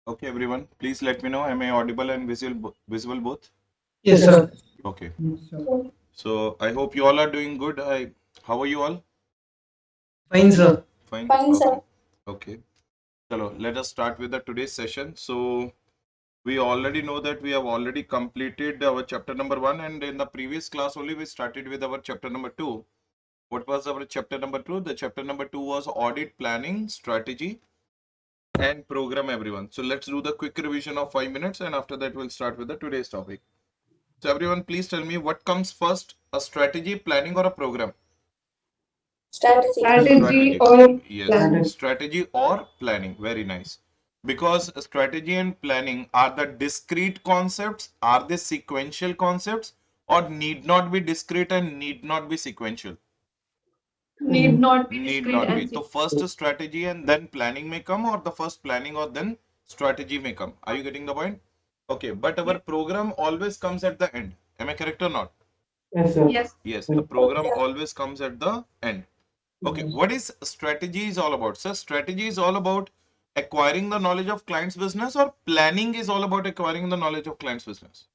Okay, everyone, please let me know. Am I audible and visible both? Yes, sir. Okay. Yes, sir. So I hope you all are doing good. How are you all? Fine, sir. Fine. Fine, Okay. sir. Okay. Chalo, let us start with the today's session. So we already know that we have already completed our chapter number 1, and in the previous class only we started with our chapter number 2. What was our chapter number 2? The chapter number 2 was audit planning, strategy, and program, everyone. So let's do the quick revision of 5 minutes, and after that we'll start with the today's topic. So everyone, please tell me what comes first, a strategy, planning, or a program? Strategy. Strategy. Strategy or Yes, planning. strategy or planning. Very nice. Because strategy and planning are the discrete concepts, are they sequential concepts, or need not be discrete and need not be sequential? Need not be Need discrete not and be. So first strategy and then planning may come, or the first planning or then strategy may come. Are you getting the point? Okay, but our program always comes at the end. Am I correct or not? Yes, sir. yes. Yes, the program Yeah. always comes at the end. Okay, what is strategy is all about? So strategy is all about acquiring the knowledge of client's business, or planning is all about acquiring the knowledge of client's business?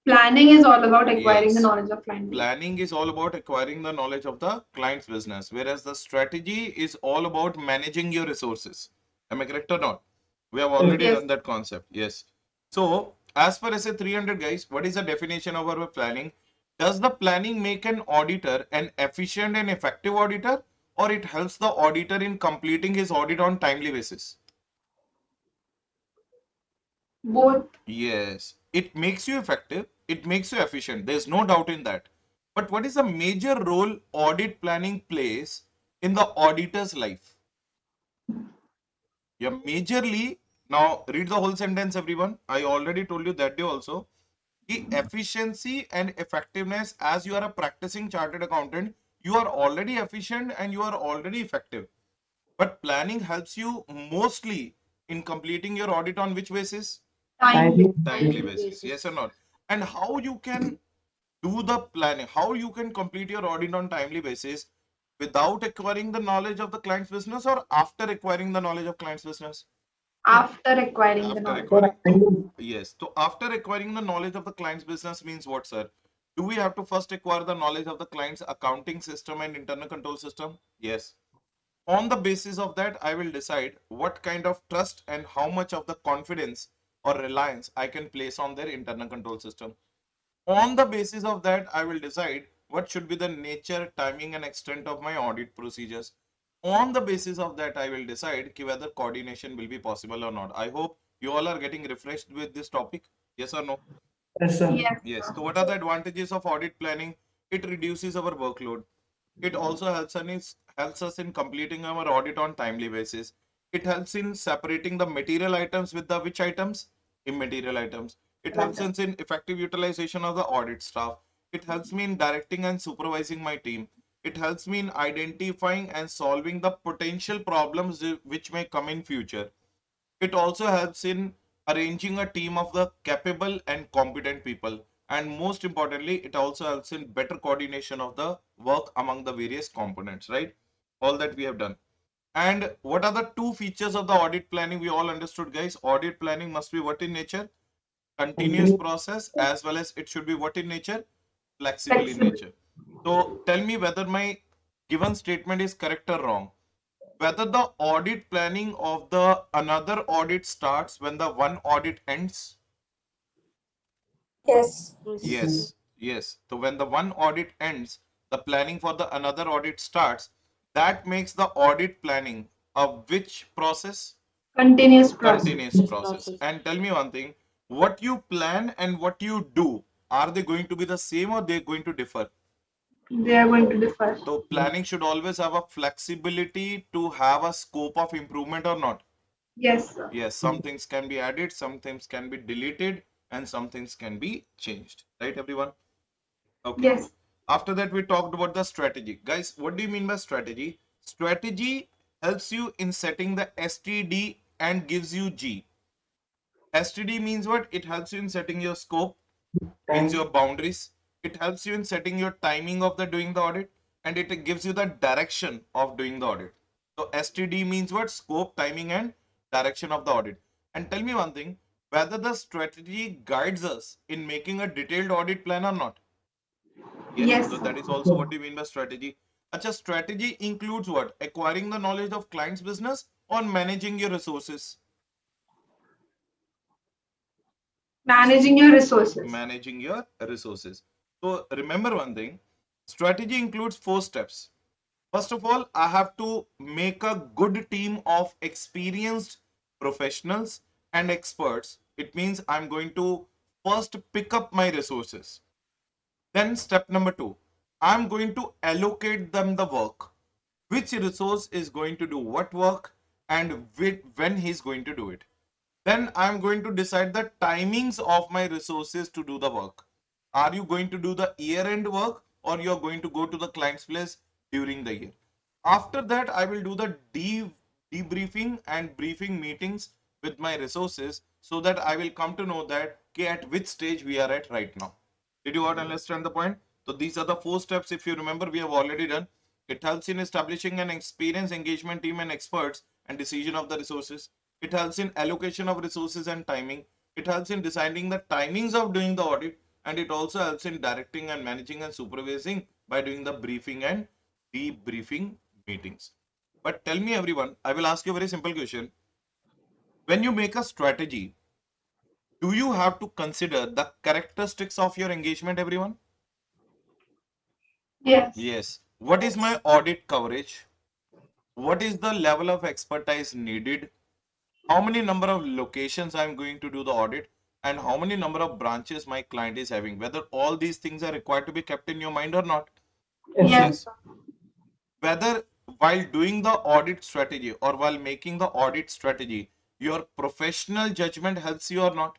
Planning is all about acquiring the Yes, knowledge of client base. planning is all about acquiring the knowledge of the client's business, whereas the strategy is all about managing your resources. Am I correct or not? We have already Yes. done that concept. Yes. So, as per SA 300, guys, what is the definition of our planning? Does the planning make an auditor an efficient and effective auditor, or it helps the auditor in completing his audit on timely basis? Both. Yes, it makes you effective, it makes you efficient. There's no doubt in that. But what is the major role audit planning plays in the auditor's life? Yeah, majorly. Now, read the whole sentence, everyone. I already told you that day also. The efficiency and effectiveness, as you are a practicing chartered accountant, you are already efficient and you are already effective. But planning helps you mostly in completing your audit on which basis? Time. Timely basis. Yes or not? And how you can do the planning, how you can complete your audit on timely basis without acquiring the knowledge of the client's business, or after acquiring the knowledge of client's business? After acquiring the After knowledge. acquiring. So, yes. So after acquiring the knowledge of the client's business means what, sir? Do we have to first acquire the knowledge of the client's accounting system and internal control system? Yes. On the basis of that, I will decide what kind of trust and how much of the confidence or reliance I can place on their internal control system. On the basis of that, I will decide what should be the nature, timing, and extent of my audit procedures. On the basis of that, I will decide whether coordination will be possible or not. I hope you all are getting refreshed with this topic. Yes or no? Yes, sir. Yes. Yes. So, what are the advantages of audit planning? It reduces our workload. It also helps us in completing our audit on timely basis. It helps in separating the material items with the which items? Immaterial items. It helps us in effective utilization of the audit staff. It helps me in directing and supervising my team. It helps me in identifying and solving the potential problems which may come in future. It also helps in arranging a team of the capable and competent people. And most importantly, it also helps in better coordination of the work among the various components, right? All that we have done. And what are the two features of the audit planning? We all understood, guys. Audit planning must be what in nature? Continuous process, as well as it should be what in nature? Flexible in Flexible. nature. So tell me whether my given statement is correct or wrong. Whether the audit planning of the another audit starts when the one audit ends? Yes. Yes, yes. So when the one audit ends, the planning for the another audit starts. That makes the audit planning a which process? Continuous process. Continuous process. And tell me one thing, what you plan and what you do, are they going to be the same or they're going to differ? They are going to differ. So planning should always have a flexibility to have a scope of improvement or not. Yes, sir. Yes, some things can be added, some things can be deleted, and some things can be changed. Right, everyone? Okay. Yes. After that, we talked about the strategy. Guys, what do you mean by strategy? Strategy helps you in setting the STD and gives you G. STD means what? It helps you in setting your scope, means your boundaries. It helps you in setting your timing of the doing the audit, and it gives you the direction of doing the audit. So STD means what? Scope, timing, and direction of the audit. And tell me one thing, whether the strategy guides us in making a detailed audit plan or not. Yes, Yes, so sir. that is also what we mean by strategy. Acha, strategy includes what? Acquiring the knowledge of client's business or managing your resources? Managing your resources. Managing your resources. So remember one thing, strategy includes 4 steps. First of all, I have to make a good team of experienced professionals and experts. It means I'm going to first pick up my resources. Then step number 2, I'm going to allocate them the work. Which resource is going to do what work and when he's going to do it. Then I'm going to decide the timings of my resources to do the work. Are you going to do the year-end work or you're going to go to the client's place during the year? After that, I will do the debriefing and briefing meetings with my resources so that I will come to know that at which stage we are at right now. Did you all understand the point? So these are the 4 steps. If you remember, we have already done. It helps in establishing an experienced engagement team and experts and decision of the resources. It helps in allocation of resources and timing. It helps in deciding the timings of doing the audit, and it also helps in directing and managing and supervising by doing the briefing and debriefing meetings. But tell me everyone, I will ask you a very simple question. When you make a strategy, do you have to consider the characteristics of your engagement, everyone? Yes. Yes. What is my audit coverage? What is the level of expertise needed? How many number of locations I'm going to do the audit, and how many number of branches my client is having? Whether all these things are required to be kept in your mind or not? Yes, sir. Yes. Whether while doing the audit strategy or while making the audit strategy, your professional judgment helps you or not?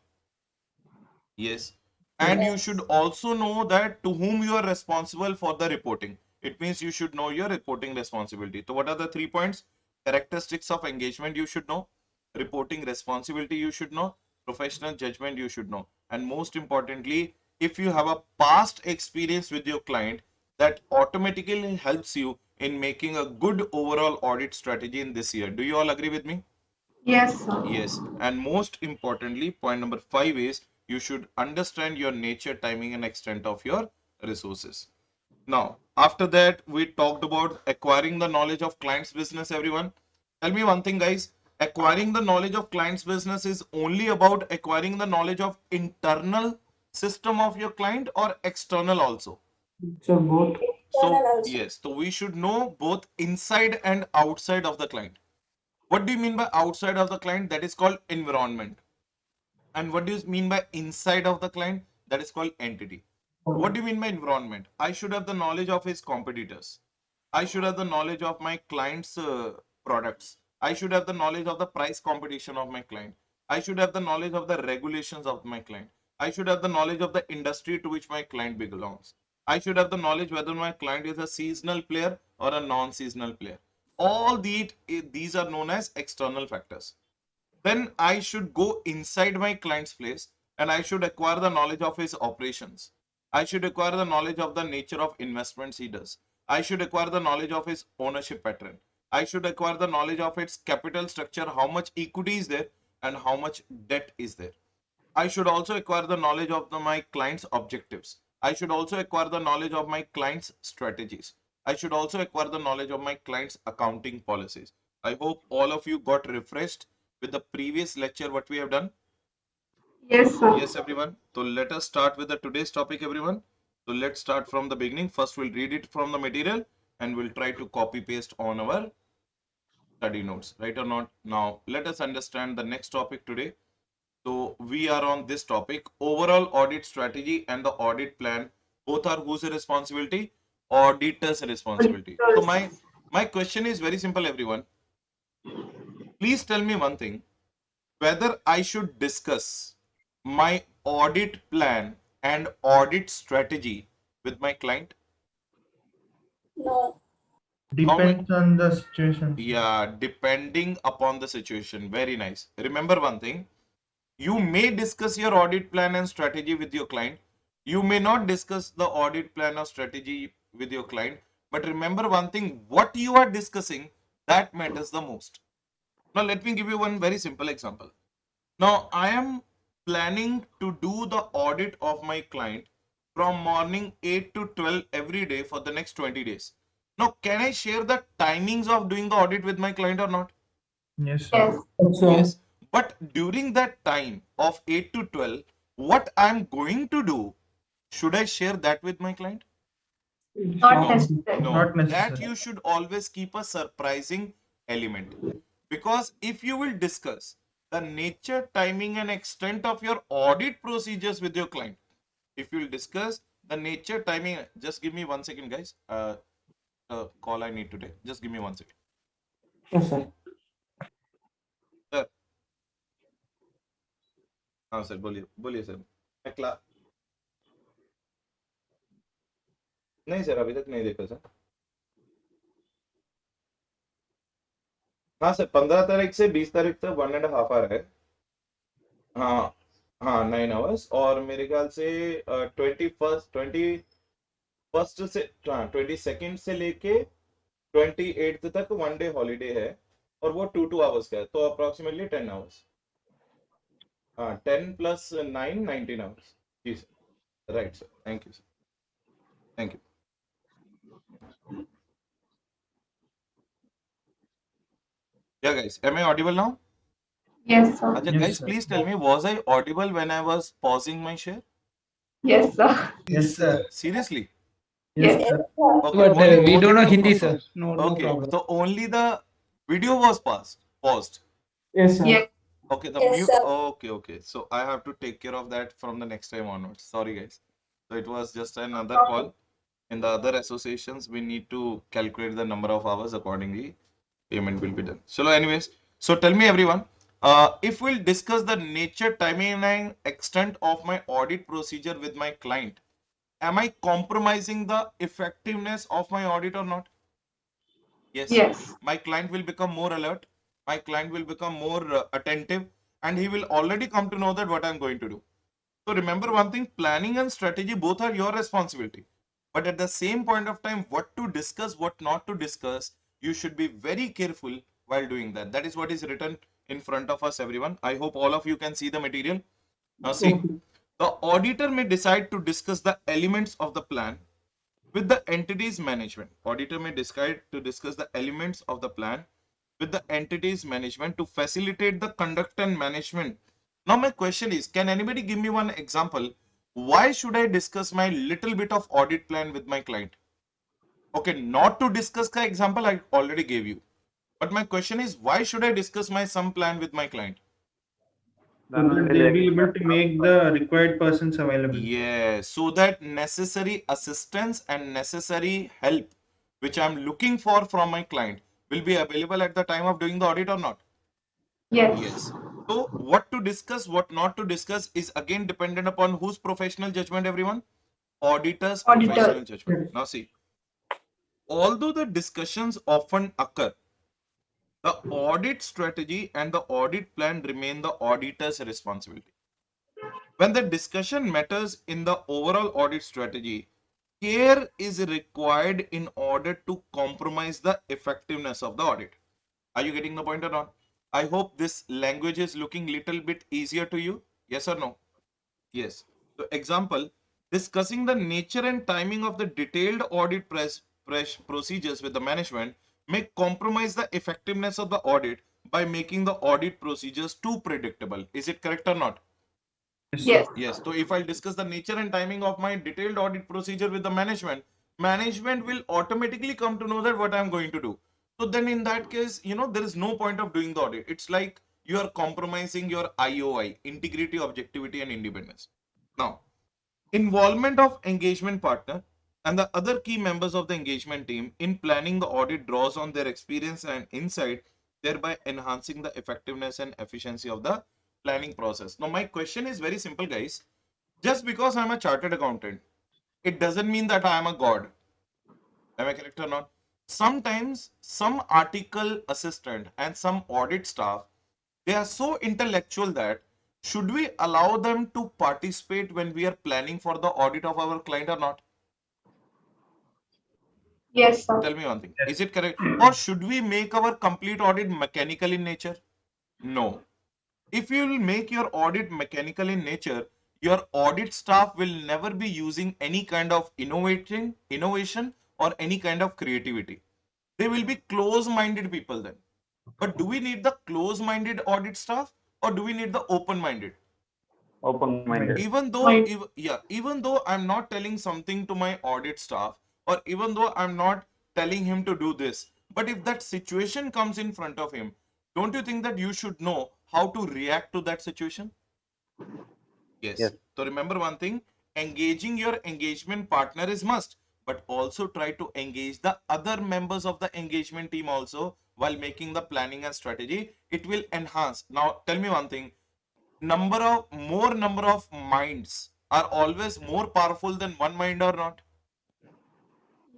Yes. And you Yes. should also know that to whom you are responsible for the reporting. It means you should know your reporting responsibility. So what are the 3 points? Characteristics of engagement you should know, reporting responsibility you should know, professional judgment you should know. And most importantly, if you have a past experience with your client, that automatically helps you in making a good overall audit strategy in this year. Do you all agree with me? Yes, sir. Yes, and most importantly, point number 5 is you should understand your nature, timing, and extent of your resources. Now, after that, we talked about acquiring the knowledge of client's business, everyone. Tell me one thing, guys. Acquiring the knowledge of client's business is only about acquiring the knowledge of internal system of your client or external also. So both. So, Internal also. yes, so we should know both inside and outside of the client. What do you mean by outside of the client? That is called environment. And what do you mean by inside of the client? That is called entity. What do you mean by environment? I should have the knowledge of his competitors. I should have the knowledge of my client's products. I should have the knowledge of the price competition of my client. I should have the knowledge of the regulations of my client. I should have the knowledge of the industry to which my client belongs. I should have the knowledge whether my client is a seasonal player or a non-seasonal player. All these are known as external factors. Then I should go inside my client's place and I should acquire the knowledge of his operations. I should acquire the knowledge of the nature of investments he does. I should acquire the knowledge of his ownership pattern. I should acquire the knowledge of its capital structure, how much equity is there and how much debt is there. I should also acquire the knowledge of my client's objectives. I should also acquire the knowledge of my client's strategies. I should also acquire the knowledge of my client's accounting policies. I hope all of you got refreshed with the previous lecture what we have done. Yes, sir. Yes, everyone. So let us start with the today's topic, everyone. So let's start from the beginning. First, we'll read it from the material and we'll try to copy paste on our study notes, right or not? Now, let us understand the next topic today. So we are on this topic, overall audit strategy and the audit plan. Both are whose responsibility? Auditor's responsibility. So my question is very simple, everyone. Please tell me one thing, whether I should discuss my audit plan and audit strategy with my client. No. Depends on the situation. Yeah, depending upon the situation. Very nice. Remember one thing, you may discuss your audit plan and strategy with your client. You may not discuss the audit plan or strategy with your client. But remember one thing, what you are discussing, that matters the most. Now, let me give you one very simple example. Now, I am planning to do the audit of my client from morning 8 to 12 every day for the next 20 days. Now, can I share the timings of doing the audit with my client or not? Yes, sir. Yes. Also, Yes. But during that time of 8 to 12, what I'm going to do, should I share that with my client? it's Not No. necessary. No, Not that necessary. you should always keep a surprising element. Because if you will discuss the nature, timing, and extent of your audit procedures with your client, if you will discuss the nature, timing, just give me 1 second, guys. Call I need to take. Just give me 1 second. yes, sir. Sir हाँ sir बोलिए बोलिए sir मैं class नहीं sir अभी तक नहीं देखा sir हाँ सर 15 तारीख से 20 तारीख तक 1.5 आवर है हाँ हाँ 9 आवर्स और मेरे ख्याल से 21st से हाँ 22nd से लेके 28th तक 1 डे हॉलीडे है और वो 2 2 आवर्स का है तो अप्रोक्सीमेटली 10 आवर्स हाँ 10 + 9 19 आवर्स जी sir right sir thank you sir thank you Yeah, guys, am I audible now? Yes, sir. Acha, Yes, guys, sir. please tell me, was I audible when I was pausing my share? Yes, sir. Yes, sir. Seriously? Yes, Yes. sir. Okay, But we only don't know the Hindi, sir. No okay, problem. so only the video was paused. Yes, sir. Yes. Okay, the Yes, mute. sir. Okay. So I have to take care of that from the next time onwards. Sorry, guys. So it was just another call. In the other associations, we need to calculate the number of hours accordingly. Payment will be done. So, anyways, so tell me, everyone, if we'll discuss the nature, timing, and extent of my audit procedure with my client, am I compromising the effectiveness of my audit or not? Yes. Yes. My client will become more alert. My client will become more attentive, and he will already come to know that what I'm going to do. So remember one thing, planning and strategy both are your responsibility. But at the same point of time, what to discuss, what not to discuss, you should be very careful while doing that. That is what is written in front of us, everyone. I hope all of you can see the material. Now see, Okay. the auditor may decide to discuss the elements of the plan with the entity's management. Auditor may decide to discuss the elements of the plan with the entity's management to facilitate the conduct and management. Now my question is, can anybody give me one example? Why should I discuss my little bit of audit plan with my client? Okay, not to discuss the example I already gave you. But my question is, why should I discuss my sum plan with my client? So that they'll be able to make the required persons available. Yeah, so that necessary assistance and necessary help which I'm looking for from my client will be available at the time of doing the audit or not? Yes. Yes. So what to discuss, what not to discuss is again dependent upon whose professional judgment, everyone? Auditor's Auditor. professional judgment. Now see, although the discussions often occur, the audit strategy and the audit plan remain the auditor's responsibility. When the discussion matters in the overall audit strategy, care is required in order to compromise the effectiveness of the audit. Are you getting the point or not? I hope this language is looking little bit easier to you. Yes or no? Yes. So example, discussing the nature and timing of the detailed audit procedures with the management may compromise the effectiveness of the audit by making the audit procedures too predictable. Is it correct or not? Yes. Yes. So if I discuss the nature and timing of my detailed audit procedure with the management, management will automatically come to know that what I'm going to do. So then in that case, there is no point of doing the audit. It's like you are compromising your IOI, integrity, objectivity, and independence. Now, involvement of engagement partner and the other key members of the engagement team in planning the audit draws on their experience and insight, thereby enhancing the effectiveness and efficiency of the planning process. Now, my question is very simple, guys. Just because I'm a chartered accountant, it doesn't mean that I am a god. Am I correct or not? Sometimes some article assistant and some audit staff, they are so intellectual that should we allow them to participate when we are planning for the audit of our client or not? Yes, sir. Tell me one thing. Yes. Is it correct? Or should we make our complete audit mechanical in nature? No. If you will make your audit mechanical in nature, your audit staff will never be using any kind of innovation or any kind of creativity. They will be close-minded people then. But do we need the close-minded audit staff or do we need the open-minded? Open-minded. Mind. Even though I'm not telling something to my audit staff, or even though I'm not telling him to do this, but if that situation comes in front of him, don't you think that you should know how to react to that situation? Yes. Yes. So remember one thing, engaging your engagement partner is must, but also try to engage the other members of the engagement team also while making the planning and strategy. It will enhance. Now tell me one thing, number of minds are always more powerful than one mind or not?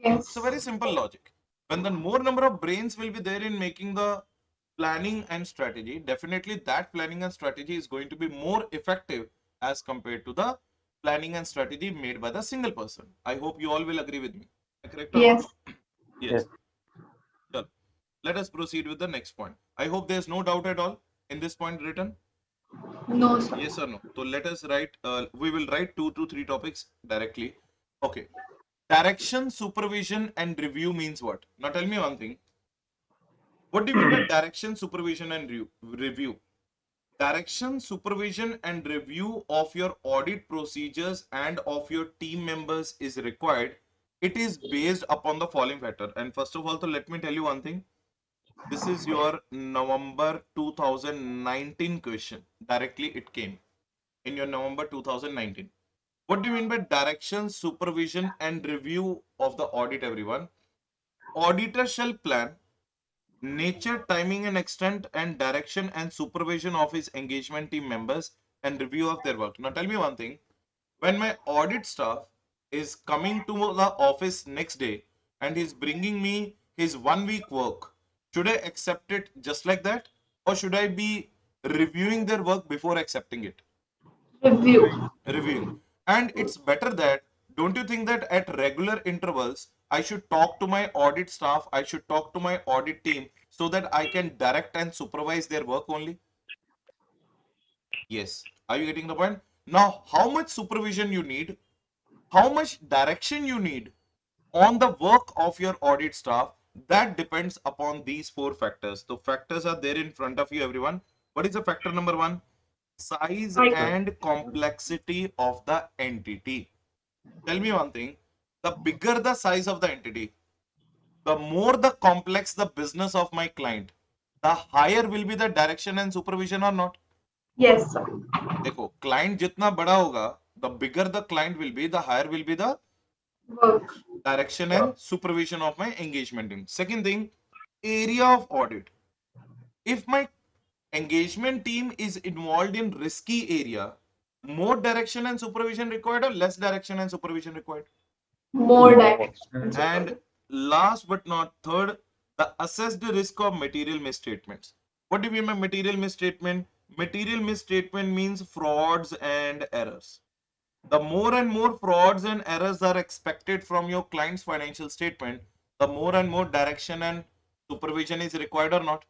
Yes. It's a very simple logic. When the more number of brains will be there in making the planning and strategy, definitely that planning and strategy is going to be more effective as compared to the planning and strategy made by the single person. I hope you all will agree with me. Correct or not? Yes. Yes. Sure. Let us proceed with the next point. I hope there's no doubt at all in this point written. No, sir. Yes or no? So let us write, we will write 2 to 3 topics directly. Okay. Direction, supervision, and review means what? Now tell me one thing. What do you mean by direction, supervision, and review? Direction, supervision, and review of your audit procedures and of your team members is required. It is based upon the following factor. And first of all, so let me tell you one thing. This is your November 2019 question. Directly it came in your November 2019. What do you mean by direction, supervision, and review of the audit, everyone? Auditor shall plan nature, timing, and extent, and direction and supervision of his engagement team members and review of their work. Now, tell me one thing. When my audit staff is coming to the office next day and he's bringing me his 1 week work, should I accept it just like that? Or should I be reviewing their work before accepting it? Review. Reviewing. And it's better that, don't you think that at regular intervals I should talk to my audit staff, I should talk to my audit team so that I can direct and supervise their work only? Yes. Are you getting the point? Now, how much supervision you need, how much direction you need on the work of your audit staff, that depends upon these 4 factors. The factors are there in front of you, everyone. What is the factor number 1? Size and complexity of the entity. Tell me one thing, the bigger the size of the entity, the more the complex the business of my client, the higher will be the direction and supervision or not? Yes, sir. देखो, client जितना बड़ा होगा, the bigger the client will be, the higher will be the Work. direction and supervision of my engagement team. Second thing, area of audit. If my engagement team is involved in risky area, more direction and supervision required or less direction and supervision required? More direction. And last but not third, the assessed risk of material misstatements. What do you mean by material misstatement? Material misstatement means frauds and errors. The more and more frauds and errors are expected from your client's financial statement, the more and more direction and supervision is required or not?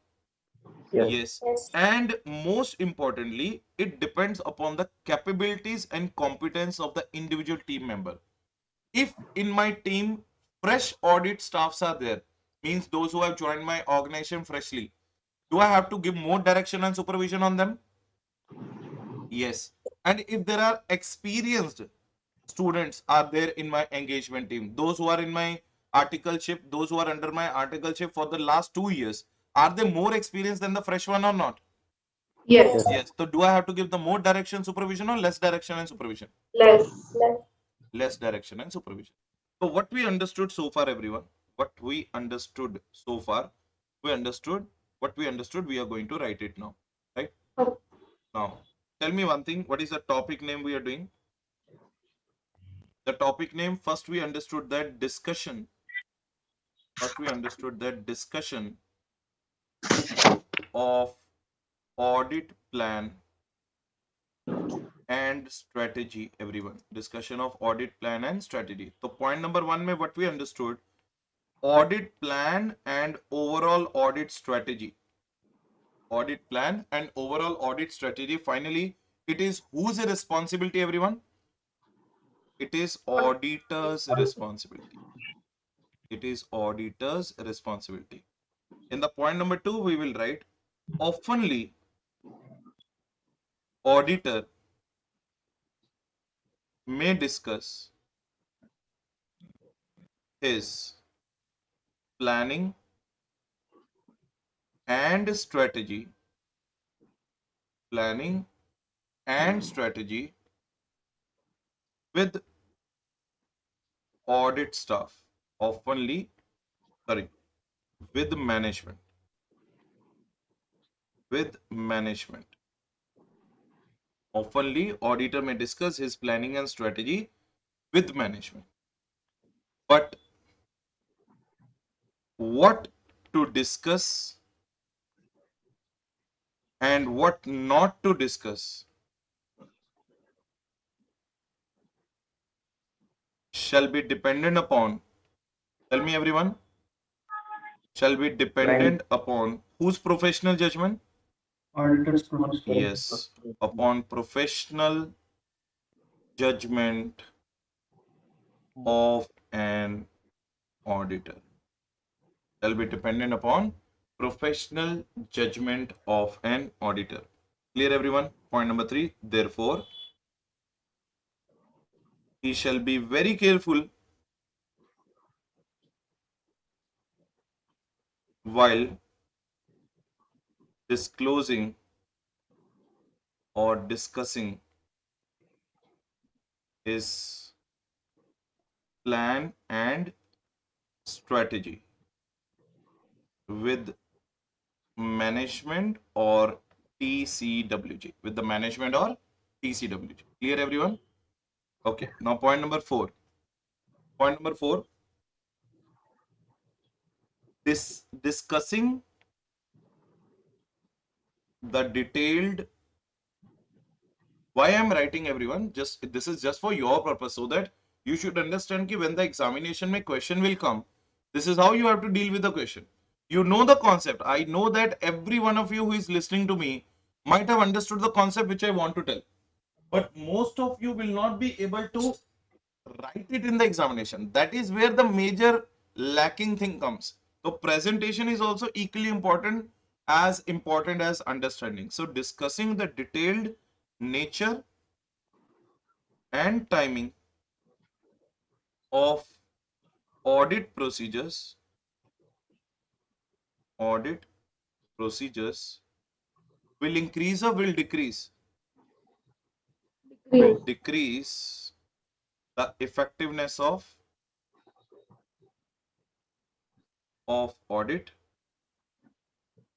Yes. Yes. And most importantly, it depends upon the capabilities and competence of the individual team member. If in my team fresh audit staffs are there, means those who have joined my organization freshly, do I have to give more direction and supervision on them? Yes. And if there are experienced students are there in my engagement team, those who are in my articleship, those who are under my articleship for the last 2 years, are they more experienced than the fresh one or not? Yes. Yes. So do I have to give the more direction supervision or less direction and supervision? Less. Less direction and supervision. So what we understood so far, everyone, what we understood so far, we understood what we understood, we are going to write it now, right? Okay. Now, tell me one thing, what is the topic name we are doing? The topic name, first we understood that discussion. First we understood that discussion of audit plan and strategy, everyone. Discussion of audit plan and strategy. So point number 1 में what we understood, audit plan and overall audit strategy. Audit plan and overall audit strategy. Finally, it is whose responsibility, everyone? It is auditor's responsibility. It is auditor's responsibility. In the point number 2, we will write oftenly auditor may discuss his planning and strategy, planning and strategy with audit staff, oftenly, sorry, with management, with management. Oftenly, auditor may discuss his planning and strategy with management. But what to discuss and what not to discuss shall be dependent upon, tell me everyone, shall be dependent upon whose professional judgment? Auditor's process. Yes, upon professional judgment of an auditor. Shall be dependent upon professional judgment of an auditor. Clear everyone? Point number 3. Therefore, he shall be very careful while disclosing or discussing his plan and strategy with management or TCWG. With the management or TCWG. Clear everyone? Okay. Now point number 4. Point number 4. Discussing the detailed. Why I'm writing everyone? Just this is just for your purpose, so that you should understand that when the examination mein question will come, this is how you have to deal with the question. You know the concept. I know that every one of you who is listening to me might have understood the concept which I want to tell, but most of you will not be able to write it in the examination. That is where the major lacking thing comes. So presentation is also equally important as understanding. So discussing the detailed nature and timing of audit procedures will increase or will decrease? Will decrease the effectiveness of audit,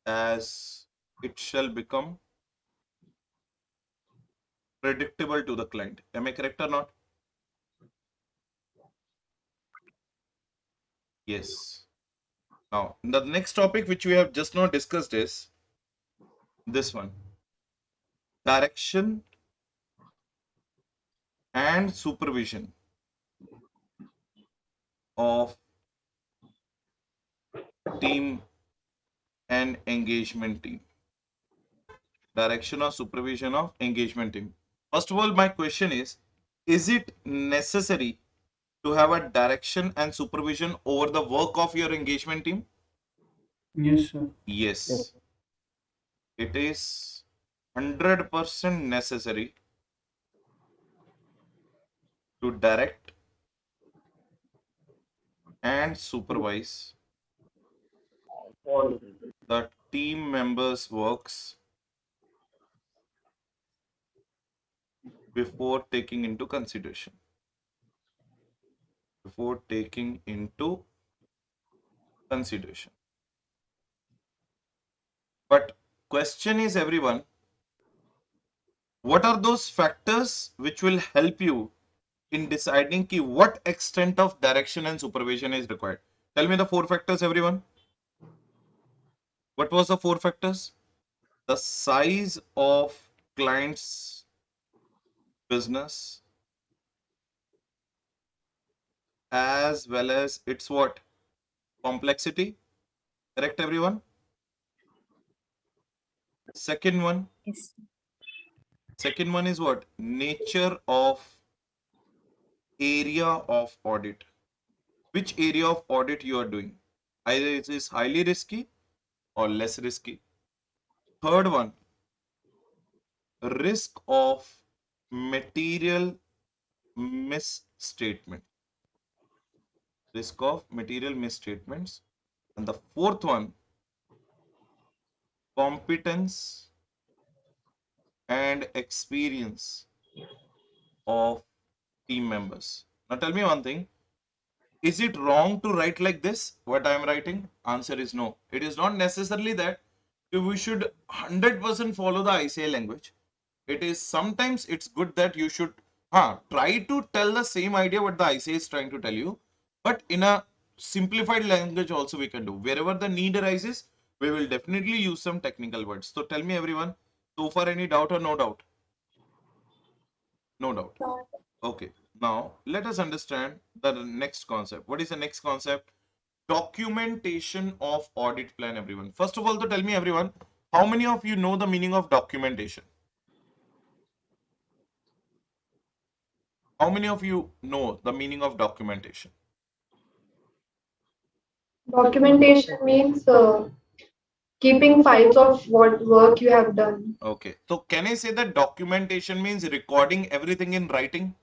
as it shall become predictable to the client. Am I correct or not? Yes. Now, the next topic which we have just now discussed is this one: direction and supervision of team and engagement team. Direction or supervision of engagement team. First of all, my question is it necessary to have a direction and supervision over the work of your engagement team? Yes, sir. Yes. It is 100% necessary to direct and supervise the team members' works before taking into consideration. Before taking into consideration. But question is, everyone, what are those factors which will help you in deciding ki what extent of direction and supervision is required? Tell me the 4 factors, everyone. What was the 4 factors? The size of client's business, as well as its what? Complexity. Correct, everyone? Second one. Yes. Second one is what? Nature of area of audit. Which area of audit you are doing? Either it is highly risky or less risky. Third one, risk of material misstatement. Risk of material misstatements. And the fourth one, competence and experience of team members. Now tell me one thing. Is it wrong to write like this, what I am writing? Answer is no. It is not necessarily that we should 100% follow the ICAI language. It is sometimes it's good that you should try to tell the same idea what the ICAI is trying to tell you, but in a simplified language also we can do. Wherever the need arises, we will definitely use some technical words. So tell me everyone, so far any doubt or no doubt? No doubt. Okay. Now, let us understand the next concept. What is the next concept? Documentation of audit plan, everyone. First of all, to tell me, everyone, how many of you know the meaning of documentation? How many of you know the meaning of documentation? Documentation means keeping files of what work you have done. Okay. So, can I say that documentation means recording everything in writing?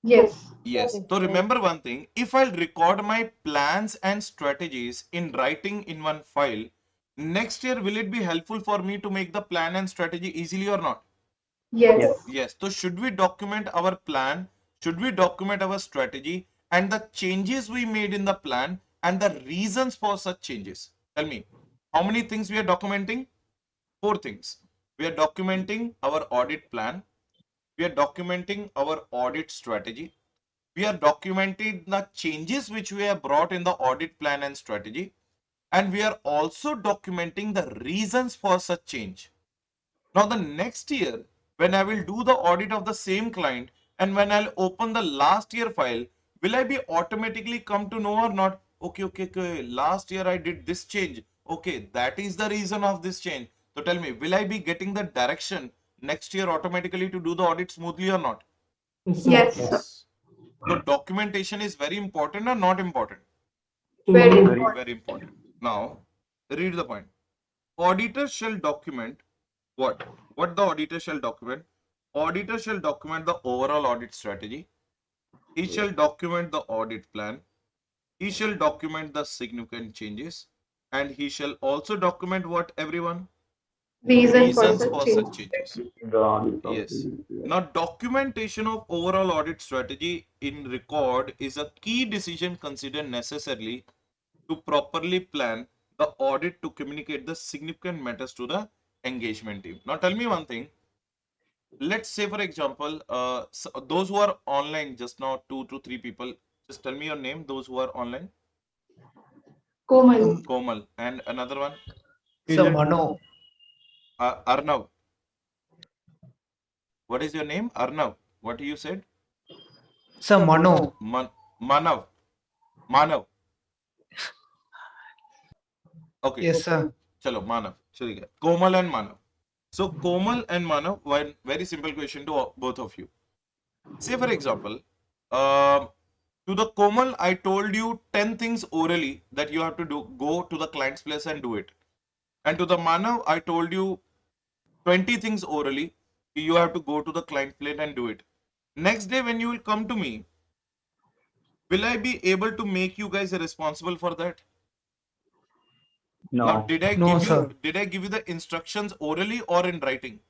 Yes. Yes. So remember one thing, if I'll record my plans and strategies in writing in one file, next year will it be helpful for me to make the plan and strategy easily or not? Yes. Yes. So should we document our plan? Should we document our strategy and the changes we made in the plan and the reasons for such changes? Tell me, how many things we are documenting? 4 things. We are documenting our audit plan. We are documenting our audit strategy. We are documenting the changes which we have brought in the audit plan and strategy, and we are also documenting the reasons for such change. Now the next year, when I will do the audit of the same client and when I'll open the last year file, will I be automatically come to know or not? Okay, last year I did this change. Okay, that is the reason of this change. So tell me, will I be getting the direction next year automatically to do the audit smoothly or not? Yes. Yes. So documentation is very important or not important? Very Very- important. Very important. Now, read the point. Auditor shall document what? What the auditor shall document? Auditor shall document the overall audit strategy. He shall document the audit plan. He shall document the significant changes. And he shall also document what, everyone? Reasons for Reasons such for change. such changes. The audit of Yes. the- Now, documentation of overall audit strategy in record is a key decision considered necessarily to properly plan the audit to communicate the significant matters to the engagement team. Now, tell me one thing. Let's say, for example, those who are online just now, 2 to 3 people, just tell me your name, those who are online. Komal. Komal. And another one, So Mano. Arnav. What is your name? Arnav. What you said? So Mano. Manav. Manav. Okay. Yes, sir. Chalo, Manav. Chaliye. Komal and Manav. So Komal and Manav, one very simple question to both of you. Say for example, to the Komal, I told you 10 things orally that you have to do. Go to the client's place and do it. And to the Manav, I told you 20 things orally. You have to go to the client place and do it. Next day when you will come to me, will I be able to make you guys responsible for that? Now, No. did I No, give you sir. the instructions orally or in writing?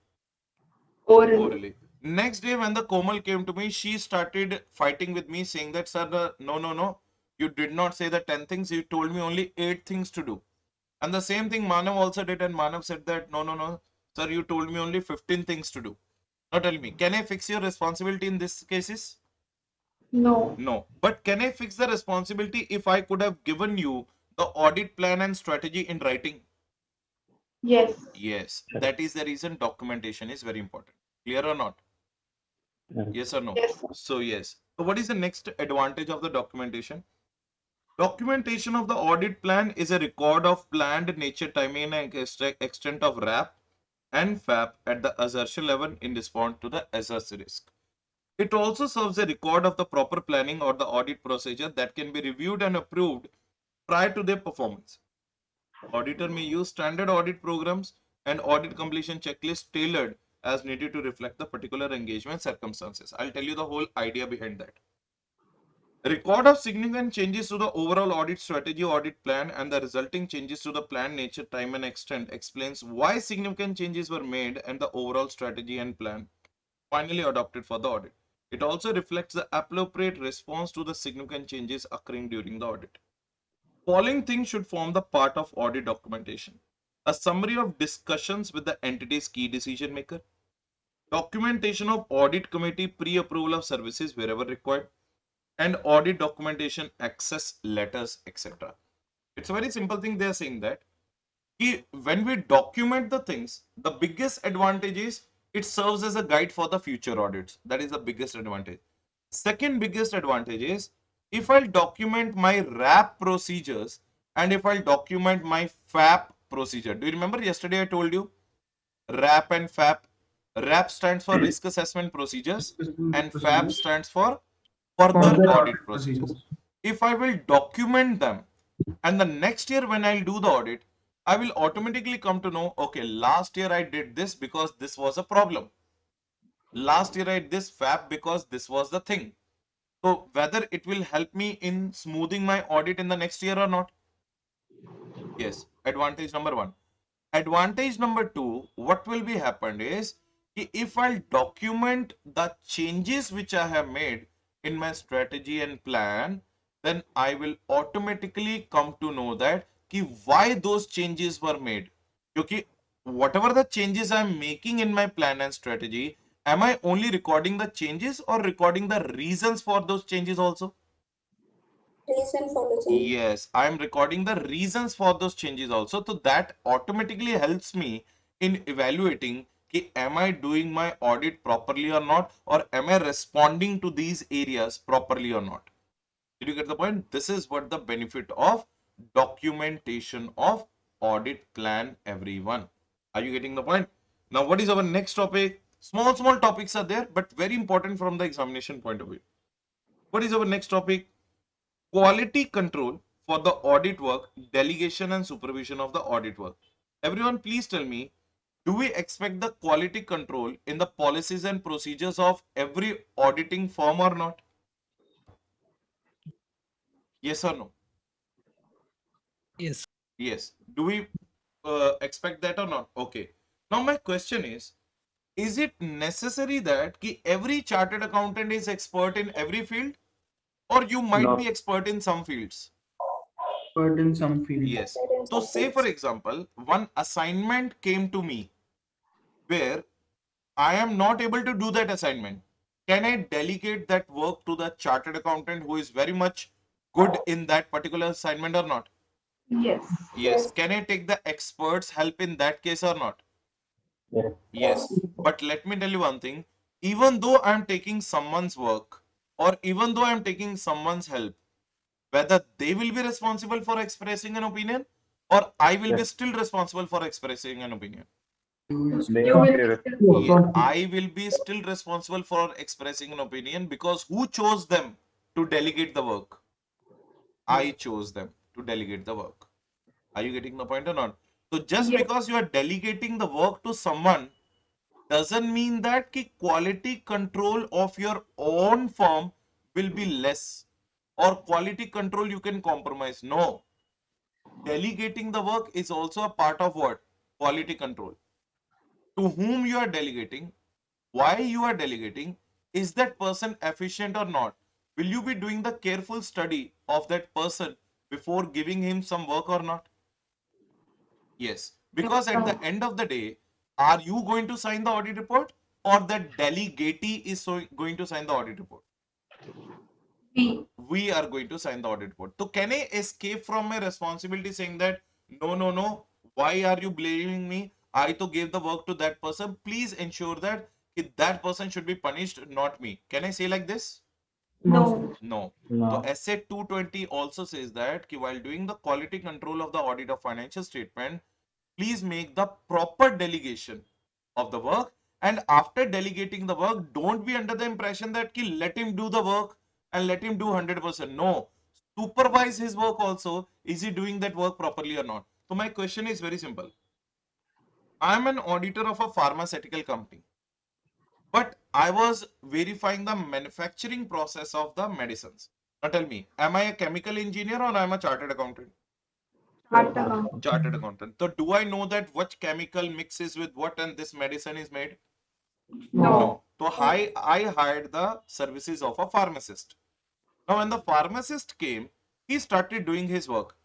Oral. Orally. Next day when the Komal came to me, she started fighting with me saying that, sir, no, you did not say the 10 things, you told me only 8 things to do. And the same thing Manav also did, and Manav said that, no, sir, you told me only 15 things to do. Now tell me, can I fix your responsibility in these cases? No. No. But can I fix the responsibility if I could have given you the audit plan and strategy in writing? Yes. Yes. That is the reason documentation is very important. Clear or not? Yes. Yes or no? Yes. So yes. So what is the next advantage of the documentation? Documentation of the audit plan is a record of planned nature, timing, and extent of RAP and FAP at the assertion level in response to the assessed risk. It also serves a record of the proper planning or the audit procedure that can be reviewed and approved prior to their performance. Auditor may use standard audit programs and audit completion checklists tailored as needed to reflect the particular engagement circumstances. I'll tell you the whole idea behind that. Record of significant changes to the overall audit strategy, audit plan, and the resulting changes to the plan nature, time, and extent explains why significant changes were made and the overall strategy and plan finally adopted for the audit. It also reflects the appropriate response to the significant changes occurring during the audit. Following things should form the part of audit documentation. A summary of discussions with the entity's key decision maker. Documentation of audit committee pre-approval of services wherever required. And audit documentation access letters, etc. It's a very simple thing they are saying that when we document the things, the biggest advantage is it serves as a guide for the future audits. That is the biggest advantage. Second biggest advantage is if I'll document my RAP procedures and if I'll document my FAP procedure. Do you remember yesterday I told you RAP and FAP? RAP stands for risk assessment procedures and FAP stands for further audit procedures. If I will document them and the next year when I'll do the audit, I will automatically come to know, okay, last year I did this because this was a problem. Last year I did this FAP because this was the thing. So whether it will help me in smoothing my audit in the next year or not. Yes, advantage number one. Advantage number two, what will be happened is if I'll document the changes which I have made in my strategy and plan, then I will automatically come to know that why those changes were made. Because whatever the changes I'm making in my plan and strategy, am I only recording the changes or recording the reasons for those changes also? Reason for the change. Yes, I'm recording the reasons for those changes also. So that automatically helps me in evaluating am I doing my audit properly or not, or am I responding to these areas properly or not. Did you get the point? This is what the benefit of documentation of audit plan, everyone. Are you getting the point? Now, what is our next topic? Small topics are there, but very important from the examination point of view. What is our next topic? Quality control for the audit work, delegation and supervision of the audit work. Everyone, please tell me, do we expect the quality control in the policies and procedures of every auditing firm or not? Yes or no? Yes. Yes. Do we expect that or not? Okay. Now my question is it necessary that every chartered accountant is expert in every field, or you might No. be expert in some fields? But in some fields. Yes. So say for example, one assignment came to me where I am not able to do that assignment. Can I delegate that work to the chartered accountant who is very much good in that particular assignment or not? Yes. Yes. Can I take the expert's help in that case or not? Yes. Yes. But let me tell you one thing. Even though I'm taking someone's work or even though I'm taking someone's help, whether they will be responsible for expressing an opinion or I will be Yes. still responsible for expressing an opinion. They You won't will be still- Yes, I will be still responsible for expressing an opinion because who chose them to delegate the work? I chose them to delegate the work. Are you getting the point or not? So just Yes. because you are delegating the work to someone doesn't mean that quality control of your own firm will be less or quality control you can compromise. No. Delegating the work is also a part of what? Quality control. To whom you are delegating, why you are delegating, is that person efficient or not? Will you be doing the careful study of that person before giving him some work or not? Yes, because at the end of the day, are you going to sign the audit report or that delegatee is going to sign the audit report? We are going to sign the audit report. So can I escape from my responsibility saying that, no, why are you blaming me? I to gave the work to that person. Please ensure that that person should be punished, not me. Can I say like this? No. No. So No. SA 220 also says that while doing the quality control of the audit of financial statement, please make the proper delegation of the work. And after delegating the work, don't be under the impression that let him do the work and let him do 100%. No, supervise his work also. Is he doing that work properly or not? So my question is very simple. I'm an auditor of a pharmaceutical company, but I was verifying the manufacturing process of the medicines. Now tell me, am I a chemical engineer or am I a chartered accountant? Art account. Chartered accountant. So do I know that which chemical mixes with what and this medicine is made? No. No. So I hired the services of a pharmacist. Now when the pharmacist came, he started doing his work.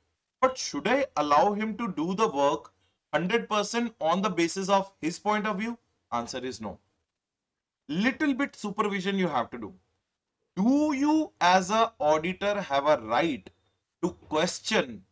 But should I allow him to do the work 100% on the basis of his point of view? Answer is no. Little bit supervision you have to do. Do you as a auditor have a right to question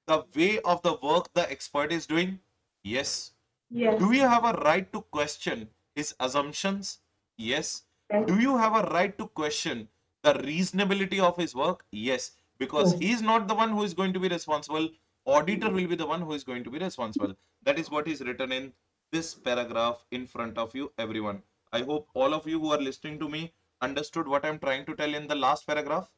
the way of the work the expert is doing? Yes. Yes. Do you have a right to question his assumptions? Yes. Yes. Do you have a right to question the reasonability of his work? Yes. Because Yes. he is not the one who is going to be responsible. Auditor will be the one who is going to be responsible. That is what is written in this paragraph in front of you, everyone. I hope all of you who are listening to me understood what I'm trying to tell in the last paragraph.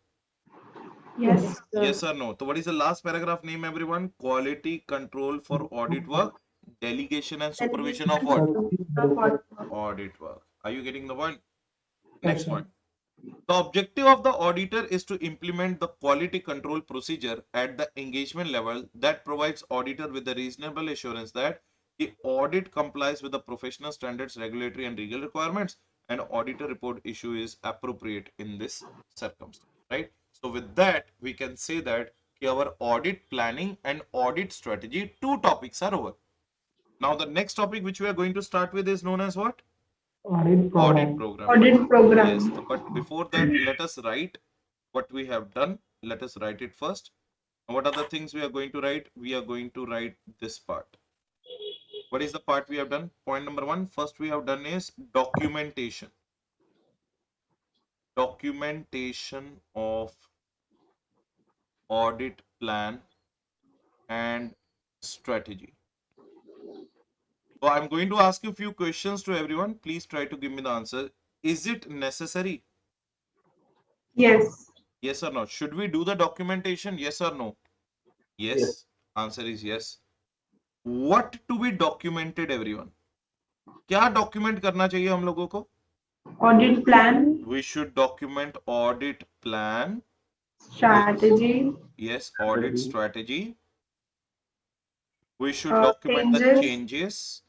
Yes. Yes or no? So what is the last paragraph name, everyone? Quality control for audit work, delegation and supervision of what? Audit work. Are you getting the point? Next sir. point. The objective of the auditor is to implement the quality control procedure at the engagement level that provides auditor with the reasonable assurance that the audit complies with the professional standards, regulatory and legal requirements, and auditor report issue is appropriate in this circumstance, right? So with that, we can say that our audit planning and audit strategy, two topics are over. Now the next topic which we are going to start with is known as what? Audit Audit program. program. Audit program. Yes, but before that, let us write what we have done. Let us write it first. And what are the things we are going to write? We are going to write this part. What is the part we have done? Point number one, first we have done is documentation. Documentation of audit plan and strategy. So I'm going to ask you a few questions to everyone. Please try to give me the answer. Is it necessary? Yes. Yes or no? Should we do the documentation? Yes or no? Yes. Yes. Answer is yes. What to be documented, everyone? क्या document करना चाहिए हम लोगों को? Audit plan. We should document audit plan. Strategy. Yes, audit strategy. We should Uh, document the changes. changes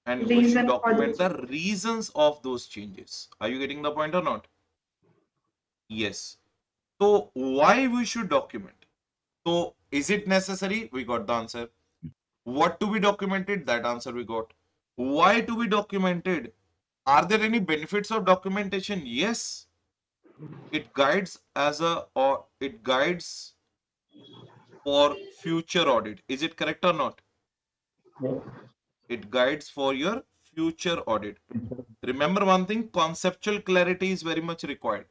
and we Reason should for document the the reasons of those changes. Are you getting the point or not? Yes. So why we should document? So is it necessary? We got the answer. What to be documented? That answer we got. Why to be documented? Are there any benefits of documentation? Yes. It guides it guides for future audit. Is it correct or not? Yes. It guides for your future audit. Remember one thing, conceptual clarity is very much required.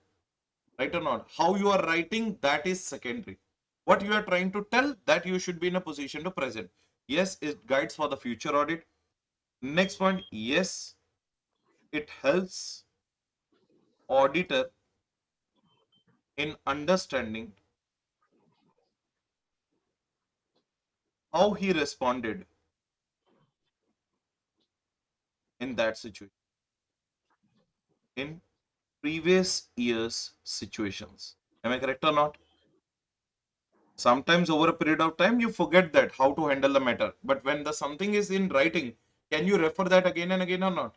Right or not? How you are writing, that is secondary. What you are trying to tell, that you should be in a position to present. Yes, it guides for the future audit. Next point, yes, it helps auditor in understanding how he responded in that situation, in previous years situations. Am I correct or not? Sometimes over a period of time, you forget that how to handle the matter. But when the something is in writing, can you refer that again and again or not?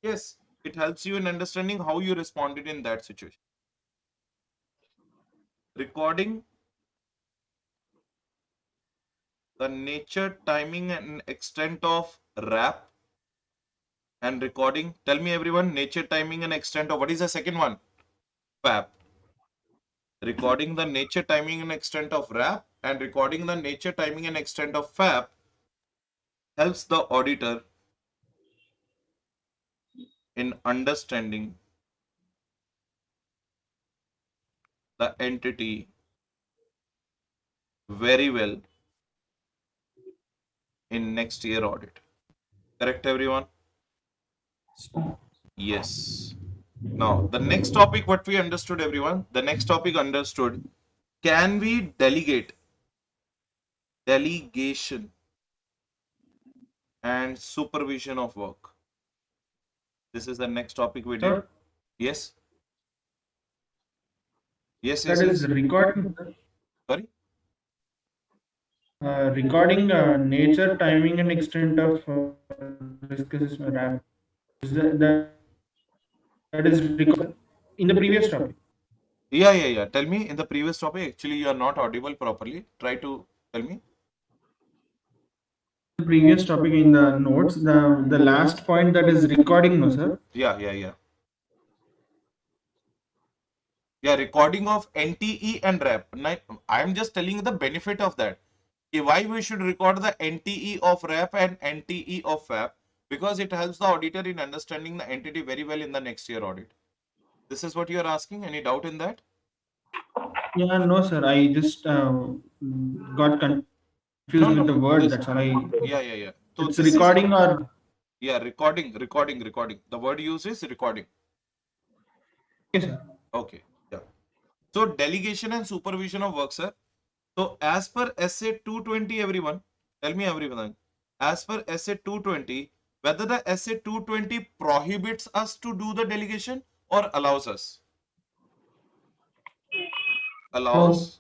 Yes, it helps you in understanding how you responded in that situation. Recording the nature, timing, and extent of RAP and recording. Tell me, everyone, nature, timing, and extent of what is the second one? FAP. Recording the nature, timing, and extent of RAP and recording the nature, timing, and extent of FAP helps the auditor in understanding the entity very well in next year audit. Correct, everyone? Sir. Yes. Now, the next topic, what we understood, everyone, the next topic understood, can we delegate? Delegation and supervision of work. This is the next topic we did. Sir, Yes. Yes, that yes, is yes. recording. Sorry? Recording nature, timing, and extent of risk assessment. That is recorded in the previous topic. Yeah. Tell me, in the previous topic, actually, you are not audible properly. Try to tell me. The previous topic in the notes, the last point, that is recording, no sir. Yeah. Yeah, recording of NTE and REP. I'm just telling you the benefit of that. Why we should record the NTE of REP and NTE of FAP? Because it helps the auditor in understanding the entity very well in the next year audit. This is what you are asking. Any doubt in that? Yeah, no sir. I just got confused with the word. That's all. Yeah. So It's this is recording or yeah, recording. The word used is recording. okay, sir. Okay, yeah. So delegation and supervision of work, sir. So as per SA 220, everyone, tell me everyone, as per SA 220, whether the SA 220 prohibits us to do the delegation or allows us? Allows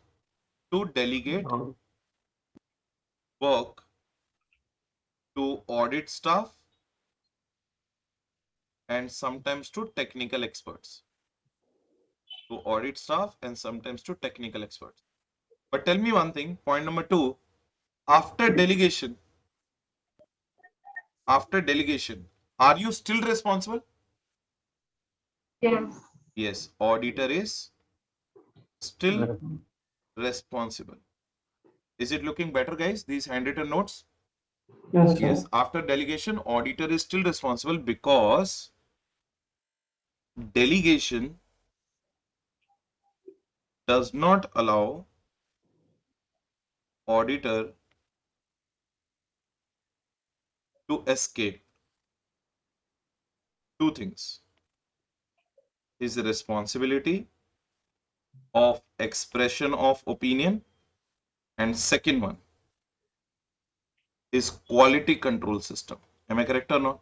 to delegate work to audit staff and sometimes to technical experts. To audit staff and sometimes to technical experts. But tell me one thing, point number 2, after delegation, are you still responsible? Yes. Yes, auditor is still responsible. Is it looking better, guys? These handwritten notes? Yes, sir. Yes, after delegation, auditor is still responsible because delegation does not allow auditor to escape two things: his responsibility of expression of opinion, and second one is quality control system. Am I correct or not?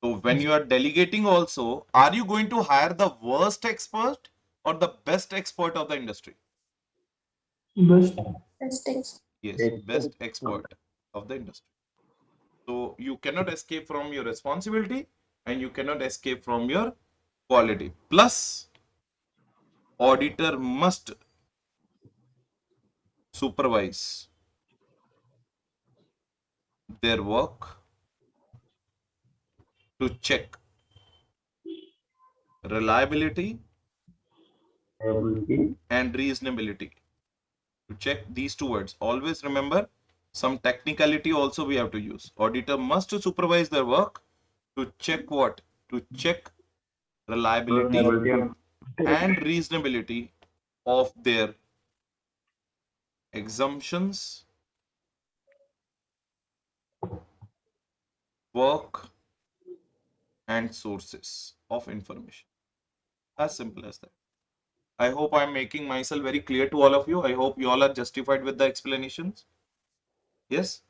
So when you are delegating also, are you going to hire the worst expert or the best expert of the industry? Best. Mistakes. Yes, best expert of the industry. So you cannot escape from your responsibility and you cannot escape from your quality. Plus, auditor must supervise their work to check reliability and reasonability. To check these two words. Always remember, some technicality also we have to use. Auditor must supervise their work to check what? To check reliability and reasonability of their assumptions, work, and sources of information. As simple as that. I hope I'm making myself very clear to all of you. I hope you all are justified with the explanations. Yes?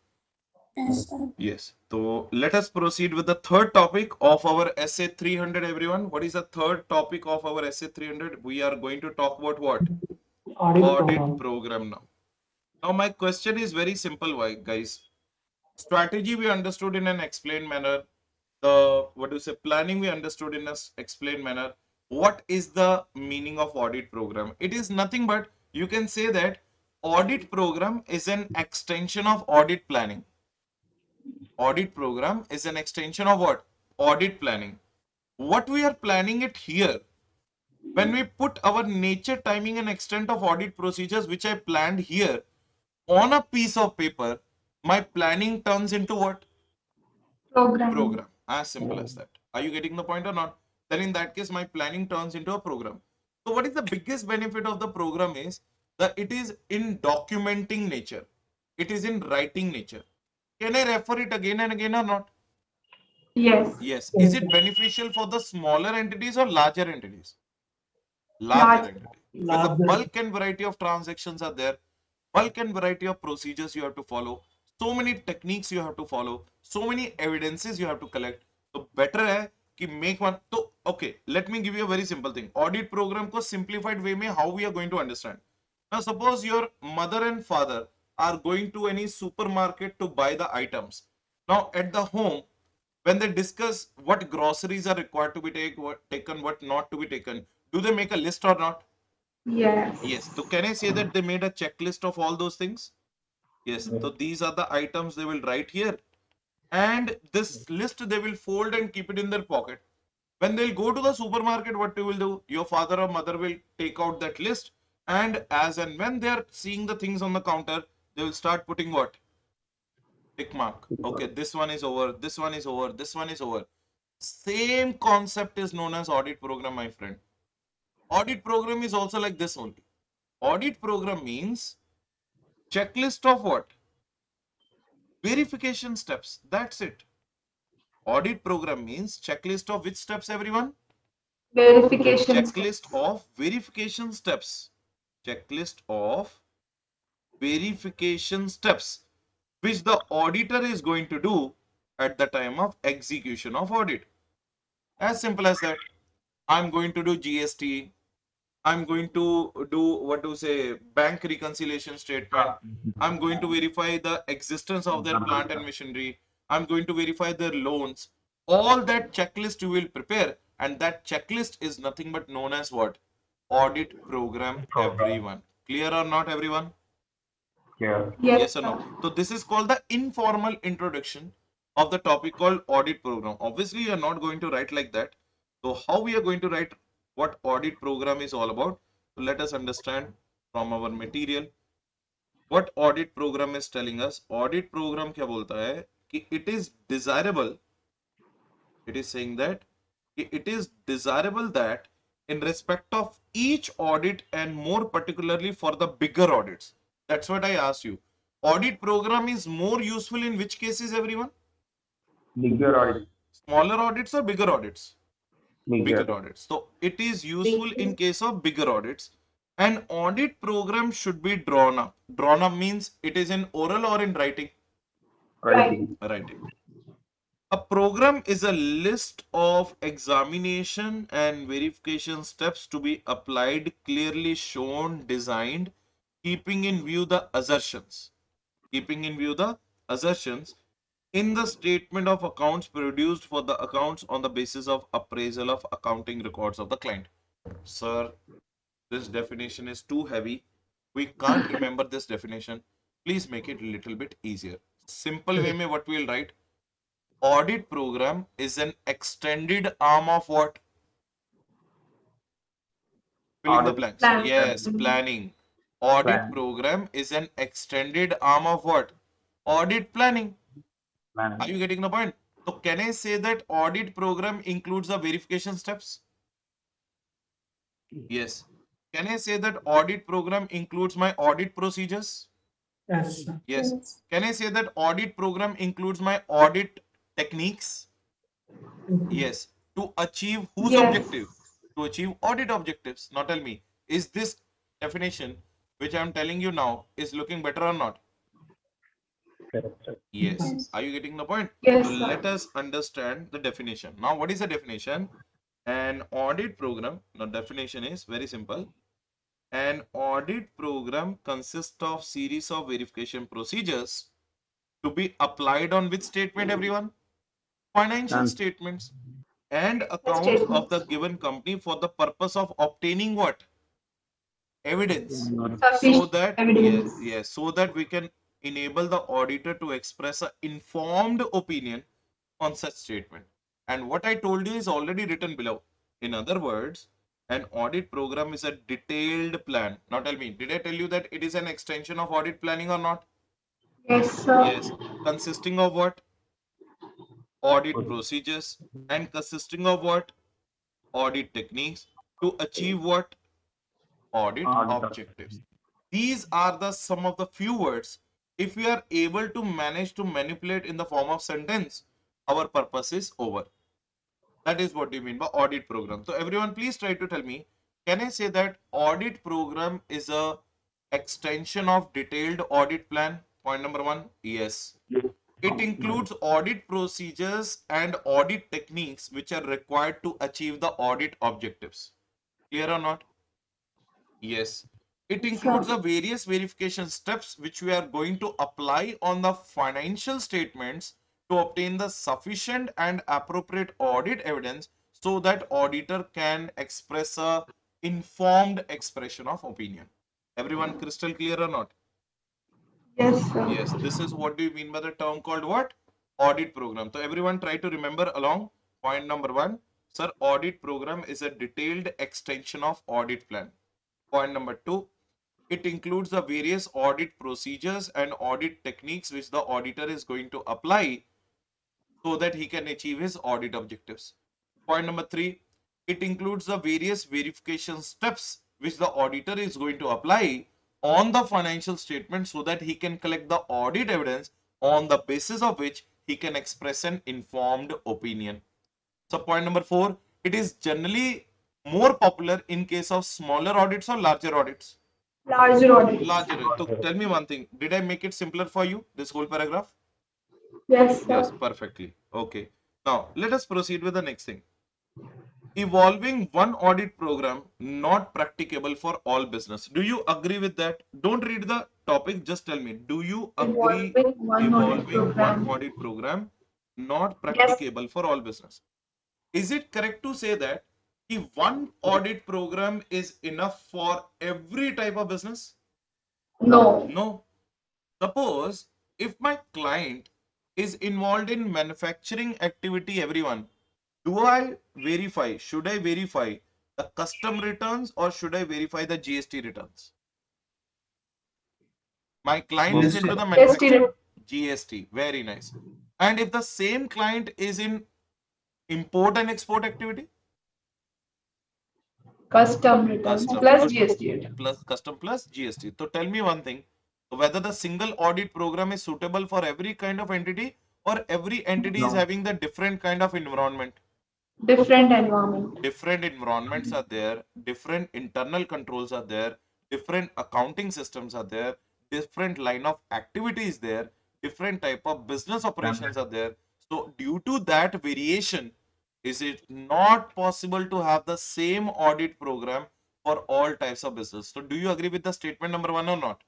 Yes, sir. Yes. So let us proceed with the third topic of our SA 300, everyone. What is the third topic of our SA 300? We are going to talk about what? Audit program now. Now my question is very simple, guys. Strategy we understood in an explained manner. The planning we understood in an explained manner. What is the meaning of audit program? It is nothing but, you can say that audit program is an extension of audit planning. Audit program is an extension of what? Audit planning. What we are planning it here, when we put our nature, timing, and extent of audit procedures, which I planned here on a piece of paper, my planning turns into what? Program. As simple as that. Are you getting the point or not? Then in that case, my planning turns into a program. So what is the biggest benefit of the program is that it is in documenting nature. It is in writing nature. Can I refer it again and again or not? Yes. Yes. Is it beneficial for the smaller entities or larger entities? Large. Larger entities. When the Larger. bulk and variety of transactions are there, bulk and variety of procedures you have to follow, so many techniques you have to follow, so many evidences you have to collect. So better है कि make one. So okay, let me give you a very simple thing. Audit program को simplified way में how we are going to understand. Now suppose your mother and father are going to any supermarket to buy the items. Now at the home, when they discuss what groceries are required to be taken, what not to be taken, do they make a list or not? Yes. Yes. So can I say that they made a checklist of all those things? Yes. Yes. So these are the items they will write here. And this list they will fold and keep it in their pocket. When they'll go to the supermarket, what you will do? Your father or mother will take out that list. And as and when they are seeing the things on the counter, they will start putting what? Tick mark. Okay, this one is over, this one is over, this one is over. Same concept is known as audit program, my friend. Audit program is also like this only. Audit program means checklist of what? Verification steps. That's it. Audit program means checklist of which steps, everyone? Verification. Checklist of verification steps. Checklist of verification steps, which the auditor is going to do at the time of execution of audit. As simple as that. I'm going to do GST. I'm going to do what to say bank reconciliation statement. I'm going to verify the existence of their plant and machinery. I'm going to verify their loans. All that checklist you will prepare, and that checklist is nothing but known as what? Audit program, everyone. Clear or not, everyone? Yeah. Yes or no? So this is called the informal introduction of the topic called audit program. Obviously, you are not going to write like that. So how we are going to write what audit program is all about? So let us understand from our material what audit program is telling us. Audit program क्या बोलता है कि it is desirable. It is saying that it is desirable that in respect of each audit and more particularly for the bigger audits. That's what I asked you. Audit program is more useful in which cases, everyone? Bigger audit. Smaller audits or bigger audits? Bigger. Bigger audits. So it is useful in case of bigger audits. An audit program should be drawn up. Drawn up means it is in oral or in writing? Writing. Writing. A program is a list of examination and verification steps to be applied, clearly shown, designed, keeping in view the assertions. Keeping in view the assertions in the statement of accounts produced for the accounts on the basis of appraisal of accounting records of the client. Sir, this definition is too heavy. We can't remember this definition. Please make it a little bit easier. Simple way में what we'll write. Audit program is an extended arm of what? Fill in the Audit. blanks. Plan. Yes, planning. Audit Plan. program is an extended arm of what? Audit planning. Are Planning. you getting the point? So can I say that audit program includes the verification steps? Yes. Can I say that audit program includes my audit procedures? Yes, sir. Yes. Yes. Can I say that audit program includes my audit techniques? Yes. To achieve whose Yes. objective? To achieve audit objectives. Now tell me, is this definition which I'm telling you now is looking better or not? Yes. Yes. Are you getting the point? Yes, So sir. let us understand the definition. Now, what is the definition? An audit program, the definition is very simple. An audit program consists of series of verification procedures to be applied on which statement, everyone? Financial And- statements and accounts of the Statements. given company for the purpose of obtaining what? Evidence. So Sufficient that evidence. yes, so that we can enable the auditor to express an informed opinion on such statement. And what I told you is already written below. In other words, an audit program is a detailed plan. Now tell me, did I tell you that it is an extension of audit planning or not? Yes, sir. Yes. Consisting of what? Audit procedures and consisting of what? Audit techniques to achieve what? Audit Audit objectives. These are the some of the few words. If we are able to manage to manipulate in the form of sentence, our purpose is over. That is what you mean by audit program. So everyone, please try to tell me, can I say that audit program is a extension of detailed audit plan? Point number one, yes. It includes audit procedures and audit techniques which are required to achieve the audit objectives. Clear or not? Yes. It includes the various verification steps which we are going to apply on the financial statements to obtain the sufficient and appropriate audit evidence so that auditor can express a informed expression of opinion. Everyone crystal clear or not? Yes, sir. Yes, this is what do you mean by the term called what? Audit program. So everyone try to remember along. Point number one, sir, audit program is a detailed extension of audit plan. Point number two, it includes the various audit procedures and audit techniques which the auditor is going to apply so that he can achieve his audit objectives. Point number three, it includes the various verification steps which the auditor is going to apply on the financial statement so that he can collect the audit evidence on the basis of which he can express an informed opinion. So point number four, it is generally more popular in case of smaller audits or larger audits. Larger audits. Larger. So tell me one thing. Did I make it simpler for you, this whole paragraph? Yes, sir. Yes, perfectly. Okay. Now, let us proceed with the next thing. Evolving one audit program not practicable for all business. Do you agree with that? Don't read the topic, just tell me. Do you agree Evolving one audit evolving one program. audit program not Yes. practicable for all business? Is it correct to say that if one audit program is enough for every type of business? No. No. Suppose if my client is involved in manufacturing activity, everyone, do I verify, should I verify the custom returns or should I verify the GST returns? My client is into the manufacturing GST, very nice. And if the same client is in import and export activity? Custom returns Custom. plus So GST return. plus custom plus GST. So tell me one thing, whether the single audit program is suitable for every kind of entity or every entity is No. having the different kind of environment. Different environment. Different environments are there, different internal controls are there, different accounting systems are there, different line of activities there, different type of business operations are there. So due to that variation, is it not possible to have the same audit program for all types of business? So do you agree with the statement number one or not?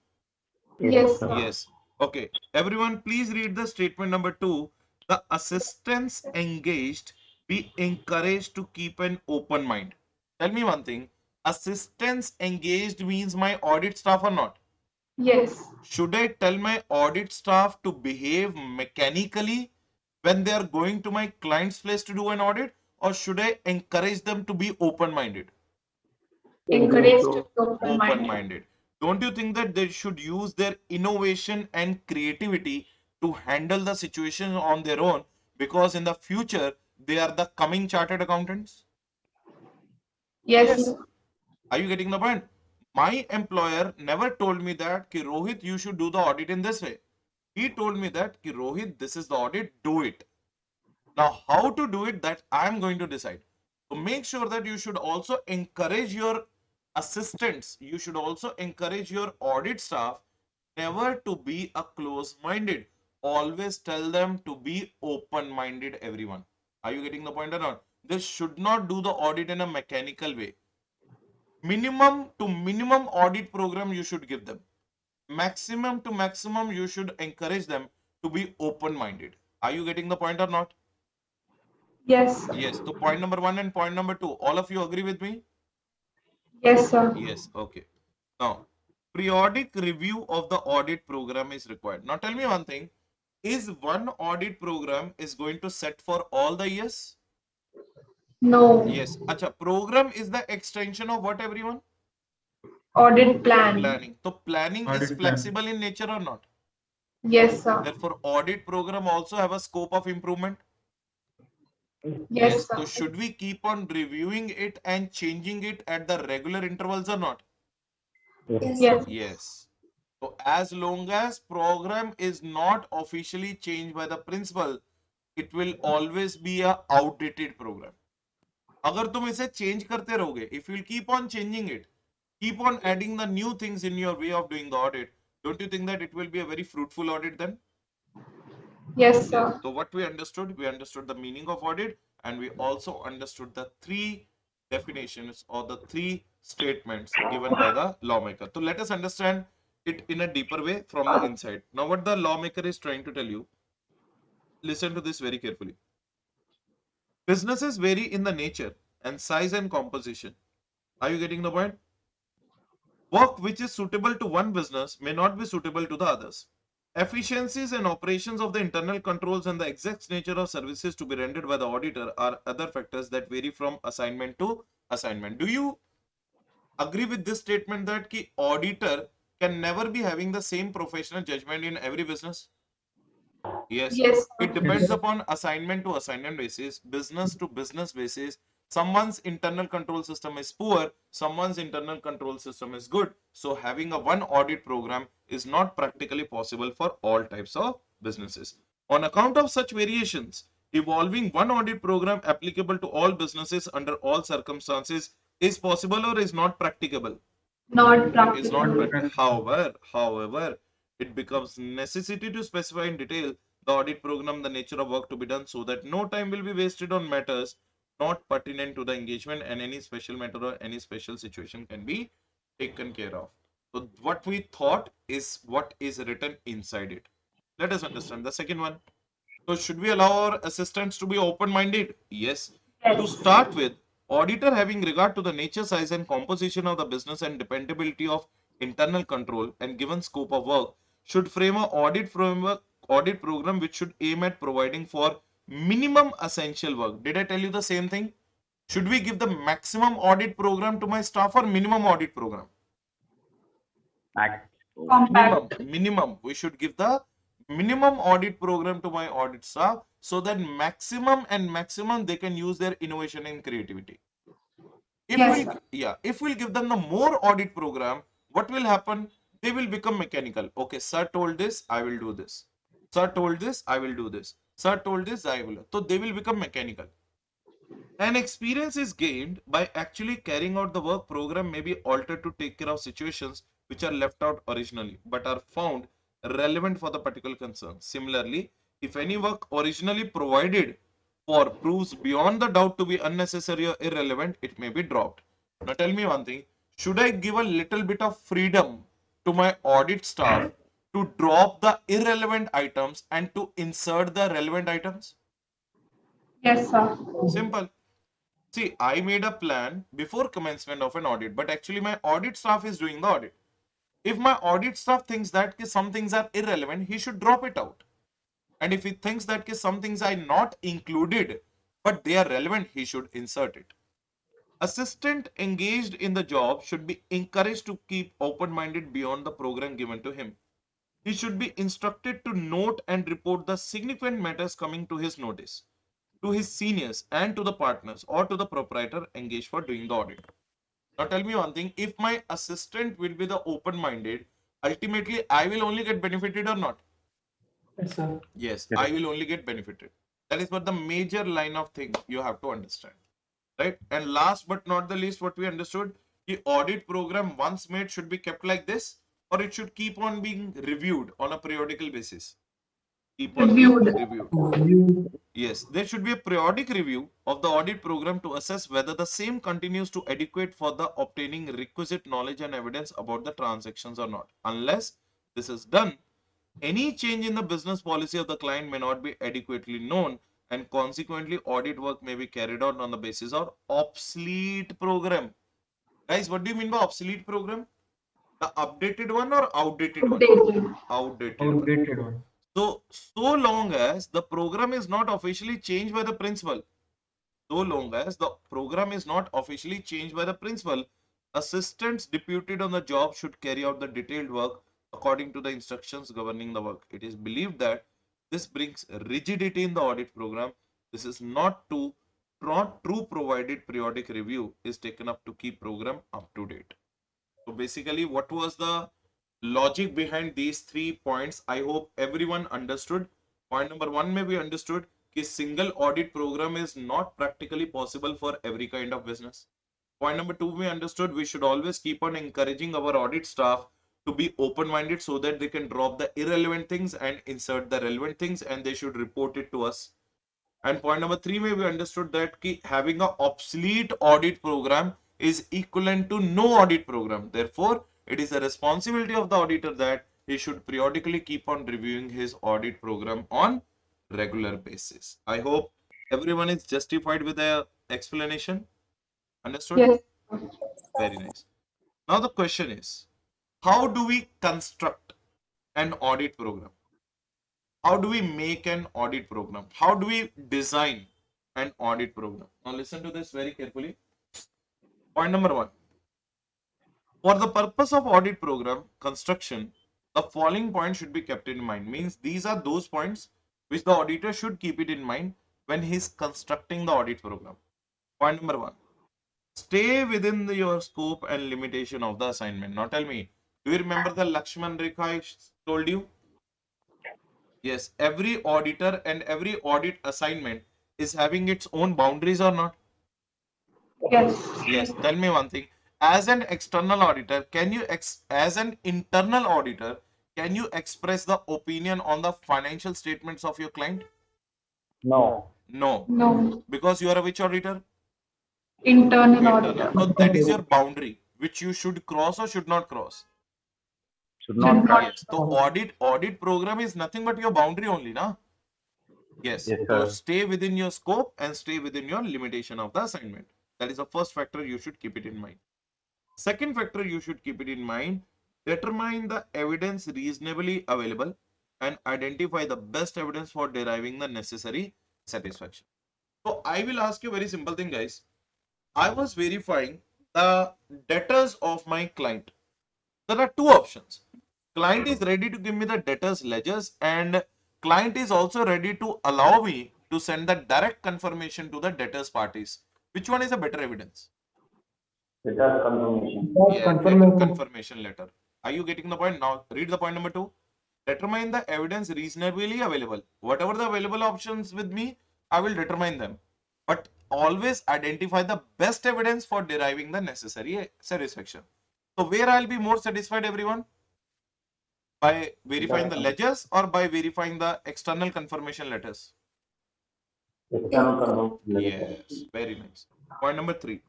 Yes, sir. sir. Yes. Okay. Everyone, please read the statement number two. The assistants engaged be encouraged to keep an open mind. Tell me one thing. Assistants engaged means my audit staff or not? Yes. Should I tell my audit staff to behave mechanically when they are going to my client's place to do an audit, or should I encourage them to be open-minded? Encouraged to be open-minded. Open-minded. Don't you think that they should use their innovation and creativity to handle the situation on their own, because in the future they are the coming chartered accountants? Yes. Are you getting the point? My employer never told me that ki Rohit, you should do the audit in this way. He told me that ki Rohit, this is the audit, do it. Now how to do it, that I am going to decide. So make sure that you should also encourage your assistants, you should also encourage your audit staff never to be a close-minded. Always tell them to be open-minded, everyone. Are you getting the point or not? They should not do the audit in a mechanical way. Minimum to minimum audit program you should give them. Maximum to maximum you should encourage them to be open-minded. Are you getting the point or not? Yes. Yes. So point number one and point number two, all of you agree with me? Yes, sir. Yes. Okay. Now, periodic review of the audit program is required. Now tell me one thing, is one audit program is going to set for all the years? No. Yes. Acha, program is the extension of what, everyone? Audit plan. Planning. So planning is Audit plan. flexible in nature or not? Yes, sir. Therefore, audit program also have a scope of improvement. Yes, So sir. should we keep on reviewing it and changing it at the regular intervals or not? Yes. Yes. Yes. So as long as program is not officially changed by the principal, it will always be a outdated program. अगर तुम इसे change करते रहोगे, if you keep on changing it, keep on adding the new things in your way of doing the audit, don't you think that it will be a very fruitful audit then? Yes, sir. So what we understood the meaning of audit, and we also understood the three definitions or the three statements given by the lawmaker. So let us understand it in a deeper way from the inside. Now what the lawmaker is trying to tell you, listen to this very carefully. Businesses vary in the nature and size and composition. Are you getting the point? Work which is suitable to one business may not be suitable to the others. Efficiencies and operations of the internal controls and the exact nature of services to be rendered by the auditor are other factors that vary from assignment to assignment. Do you agree with this statement that the auditor can never be having the same professional judgment in every business? Yes. Yes, It sir. depends Yes. upon assignment to assignment basis, business to business basis. Someone's internal control system is poor, someone's internal control system is good. So having a one audit program is not practically possible for all types of businesses. On account of such variations, evolving one audit program applicable to all businesses under all circumstances is possible or is not practicable. Not Is not practical. practical. However, it becomes necessity to specify in detail the audit program, the nature of work to be done, so that no time will be wasted on matters not pertinent to the engagement, and any special matter or any special situation can be taken care of. So what we thought is what is written inside it. Let us understand the second one. So should we allow our assistants to be open-minded? Yes. To Yes. start with, auditor having regard to the nature, size and composition of the business and dependability of internal control and given scope of work should frame a audit program which should aim at providing for minimum essential work. Did I tell you the same thing? Should we give the maximum audit program to my staff or minimum audit program? Act. Compact. Minimum. We should give the minimum audit program to my audit staff so that maximum they can use their innovation and creativity. If Yes, if we'll give them the more audit program, what will happen? They will become mechanical. Okay, sir told this, I will do this. Sir told this, I will do this. Sir told this, I will. So they will become mechanical. An experience is gained by actually carrying out the work. Program may be altered to take care of situations which are left out originally but are found relevant for the particular concern. Similarly, if any work originally provided for proves beyond the doubt to be unnecessary or irrelevant, it may be dropped. Now tell me one thing, should I give a little bit of freedom to my audit staff to drop the irrelevant items and to insert the relevant items? yes, sir. Simple. See, I made a plan before commencement of an audit, but actually my audit staff is doing the audit. If my audit staff thinks that some things are irrelevant, he should drop it out. And if he thinks that some things are not included, but they are relevant, he should insert it. Assistant engaged in the job should be encouraged to keep open-minded beyond the program given to him. He should be instructed to note and report the significant matters coming to his notice, to his seniors and to the partners or to the proprietor engaged for doing the audit. Now tell me one thing, if my assistant will be the open-minded, ultimately I will only get benefited or not? Yes, sir. Yes, Yes. I will only get benefited. That is what the major line of thing you have to understand, right? And last but not the least, what we understood, the audit program once made should be kept like this, or it should keep on being reviewed on a periodical basis. Keep on being Reviewed. reviewed. You, Yes, there should be a periodic review of the audit program to assess whether the same continues to adequate for the obtaining requisite knowledge and evidence about the transactions or not. Unless this is done, any change in the business policy of the client may not be adequately known, and consequently audit work may be carried out on the basis of obsolete program. Guys, what do you mean by obsolete program? The updated one or outdated one? Outdated. Outdated one. Outdated one. So long as the program is not officially changed by the principal, so long as the program is not officially changed by the principal, assistants deputed on the job should carry out the detailed work according to the instructions governing the work. It is believed that this brings rigidity in the audit program. This is not true provided periodic review is taken up to keep program up to date. So basically, what was the logic behind these 3 points? I hope everyone understood. Point number one may be understood कि single audit program is not practically possible for every kind of business. Point number two, we understood we should always keep on encouraging our audit staff to be open-minded so that they can drop the irrelevant things and insert the relevant things, and they should report it to us. And point number three, we understood that having a obsolete audit program is equivalent to no audit program. Therefore, it is the responsibility of the auditor that he should periodically keep on reviewing his audit program on regular basis. I hope everyone is justified with the explanation. Understood? Yes. Very nice. Now the question is, how do we construct an audit program? How do we make an audit program? How do we design an audit program? Now listen to this very carefully. Point number one. For the purpose of audit program construction, the following points should be kept in mind. Means these are those points which the auditor should keep it in mind when he is constructing the audit program. Point number one. Stay within your scope and limitation of the assignment. Now tell me, do you remember the Lakshman Rekha I told you? Yes, every auditor and every audit assignment is having its own boundaries or not? Yes. Yes, tell me one thing. As an external auditor, as an internal auditor, can you express the opinion on the financial statements of your client? No. No, No. because you are a which auditor? Internal auditor. Internal. So that is your boundary, which you should cross or should not cross. Should not Should cross. not. Yes. So audit program is nothing but your boundary only, na? Yes. Yes, So sir. stay within your scope and stay within your limitation of the assignment. That is the first factor, you should keep it in mind. Second factor you should keep it in mind, determine the evidence reasonably available and identify the best evidence for deriving the necessary satisfaction. So I will ask you a very simple thing, guys. I was verifying the debtors of my client. There are two options. Client is ready to give me the debtors ledgers, and client is also ready to allow me to send the direct confirmation to the debtors parties. Which one is a better evidence? Without confirmation. Yeah, Confirmation. confirmation letter. Are you getting the point? Now read the point number two. Determine the evidence reasonably available. Whatever the available options with me, I will determine them. But always identify the best evidence for deriving the necessary satisfaction. So where I'll be more satisfied, everyone? By verifying the ledgers or by verifying the external confirmation letters? External confirmation. Yes, very nice. Point number three.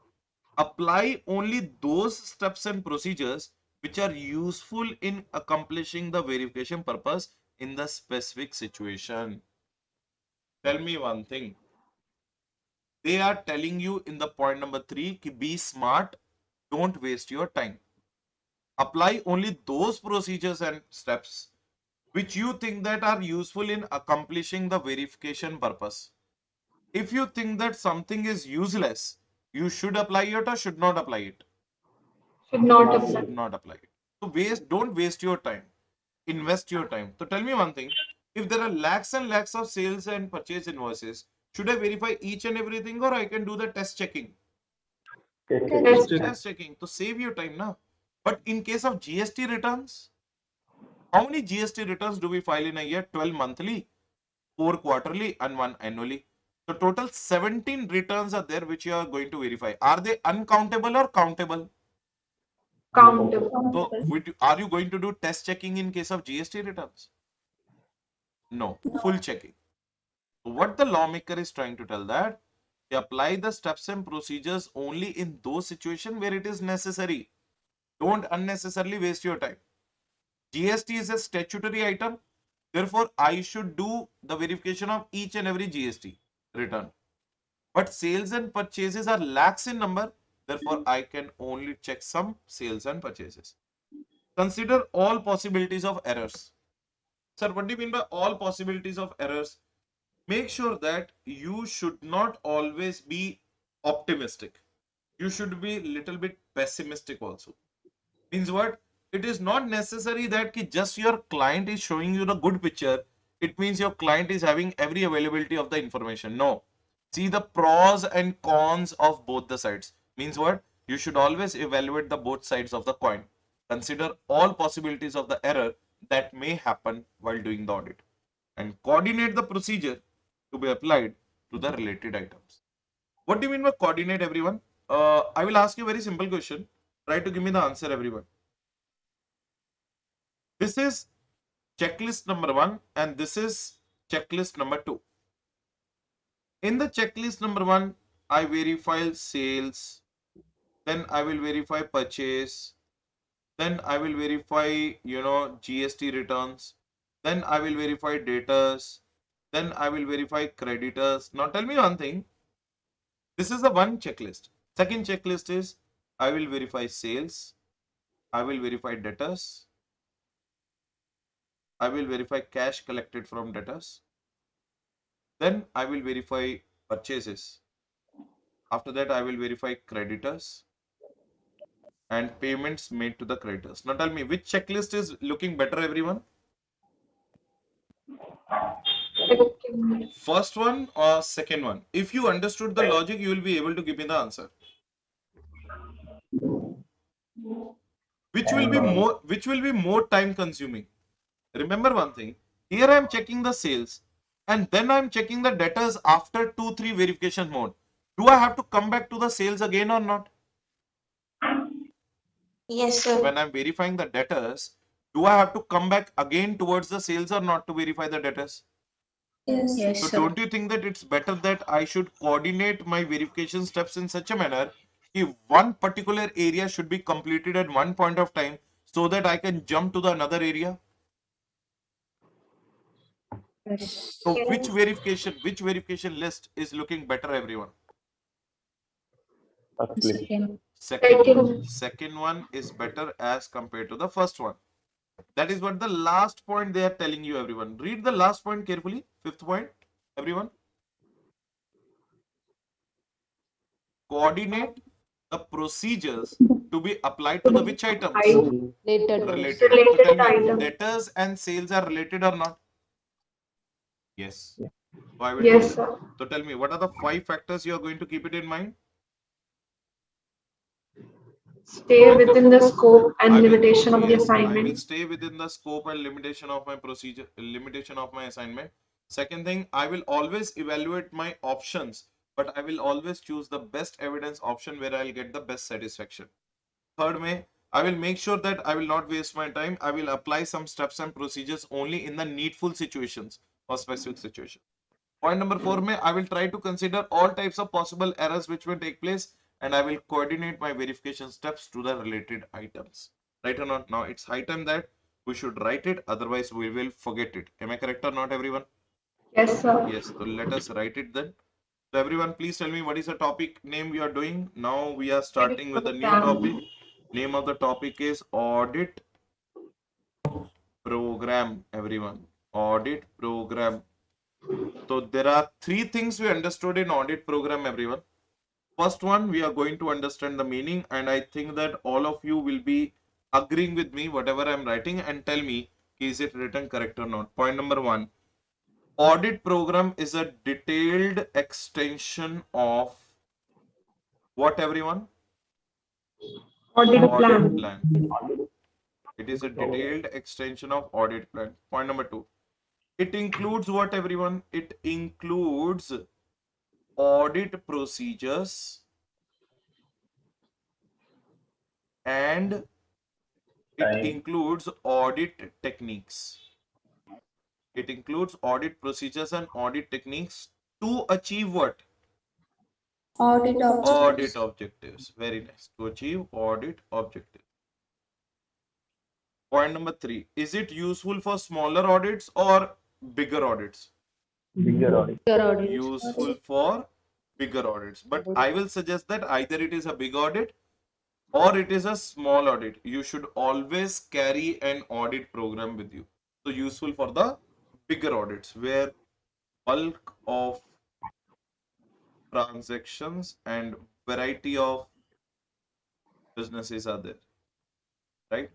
Apply only those steps and procedures which are useful in accomplishing the verification purpose in the specific situation. Tell me one thing. They are telling you in the point number three, ki be smart, don't waste your time. Apply only those procedures and steps which you think that are useful in accomplishing the verification purpose. If you think that something is useless, you should apply it or should not apply it? Should not apply. Should not apply it. So don't waste your time. Invest your time. So tell me one thing. If there are lakhs and lakhs of sales and purchase invoices, should I verify each and everything or I can do the test checking? Yes. Test checking. To save your time now. But in case of GST returns, how many GST returns do we file in a year? 12 monthly, 4 quarterly and 1 annually. So total 17 returns are there which you are going to verify. Are they uncountable or countable? Countable. So are you going to do test checking in case of GST returns? No, full checking. So what the lawmaker is trying to tell that they apply the steps and procedures only in those situations where it is necessary. Don't unnecessarily waste your time. GST is a statutory item. Therefore, I should do the verification of each and every GST return. But sales and purchases are lakhs in number. Therefore, I can only check some sales and purchases. Consider all possibilities of errors. Sir, what do you mean by all possibilities of errors? Make sure that you should not always be optimistic. You should be a little bit pessimistic also. Means what? It is not necessary that just your client is showing you the good picture. It means your client is having every availability of the information. No. See the pros and cons of both the sides. Means what? you should always evaluate the both sides of the coin. Consider all possibilities of the error that may happen while doing the audit and coordinate the procedure to be applied to the related items. What do you mean by coordinate, everyone? I will ask you a very simple question. Try to give me the answer, everyone. This is checklist number 1 and this is checklist number 2. In the checklist number 1, I verify sales, then I will verify purchase, then I will verify, GST returns, then I will verify debtors, then I will verify creditors. Now tell me one thing. This is the one checklist. Second checklist is I will verify sales, I will verify debtors, I will verify cash collected from debtors, then I will verify purchases. After that, I will verify creditors and payments made to the creditors. Now tell me, which checklist is looking better, everyone? First one or second one? If you understood the logic, you will be able to give me the answer. Which will be more time consuming? Remember one thing, here I am checking the sales and then I am checking the debtors after 2-3 verification mode. Do I have to come back to the sales again or not? Yes, sir. When I'm verifying the debtors, do I have to come back again towards the sales or not to verify the debtors? Yes. So Yes, don't you think that it's better that I should coordinate my verification steps in such a manner if one particular area should be completed at one point of time so that I can jump to the another area? So which verification list is looking better, everyone? Firstly. Second one is better as compared to the first one. That is what the last point they are telling you, everyone. Read the last point carefully. Fifth point, everyone. Coordinate the procedures to be applied to the which items? Related. So tell me, debtors and sales are related or not? Yes. So I will Yes, tell you. sir. So tell me, what are the 5 factors you are going to keep it in mind? Stay within the scope and limitation of the I will assignment. stay within the scope and limitation of my procedure, limitation of my assignment. Second thing, I will always evaluate my options, but I will always choose the best evidence option where I'll get the best satisfaction. Third way, I will make sure that I will not waste my time. I will apply some steps and procedures only in the needful situations or specific situations. Point number 4, I will try to consider all types of possible errors which will take place and I will coordinate my verification steps to the related items. Right or not? Now it's high time that we should write it, otherwise we will forget it. Am I correct or not, everyone? Yes, sir. Yes, so let us write it then. So everyone, please tell me what is the topic name we are doing. Now we are starting with a new topic. Name of the topic is audit program, everyone. Audit program. So there are 3 things we understood in audit program, everyone. First one, we are going to understand the meaning, and I think that all of you will be agreeing with me whatever I'm writing and tell me is it written correct or not. Point number 1, audit program is a detailed extension of what, everyone? Audit plan. It is a detailed extension of audit plan. Point number 2, it includes what, everyone? It includes audit procedures and it includes audit techniques. It includes audit procedures and audit techniques to achieve what? Audit objectives. Audit objectives. Very nice. To achieve audit objectives. Point number 3. Is it useful for smaller audits or bigger audits? Bigger audit. Useful for bigger audits. But I will suggest that either it is a big audit or it is a small audit. You should always carry an audit program with you. So useful for the bigger audits where bulk of transactions and variety of businesses are there, right?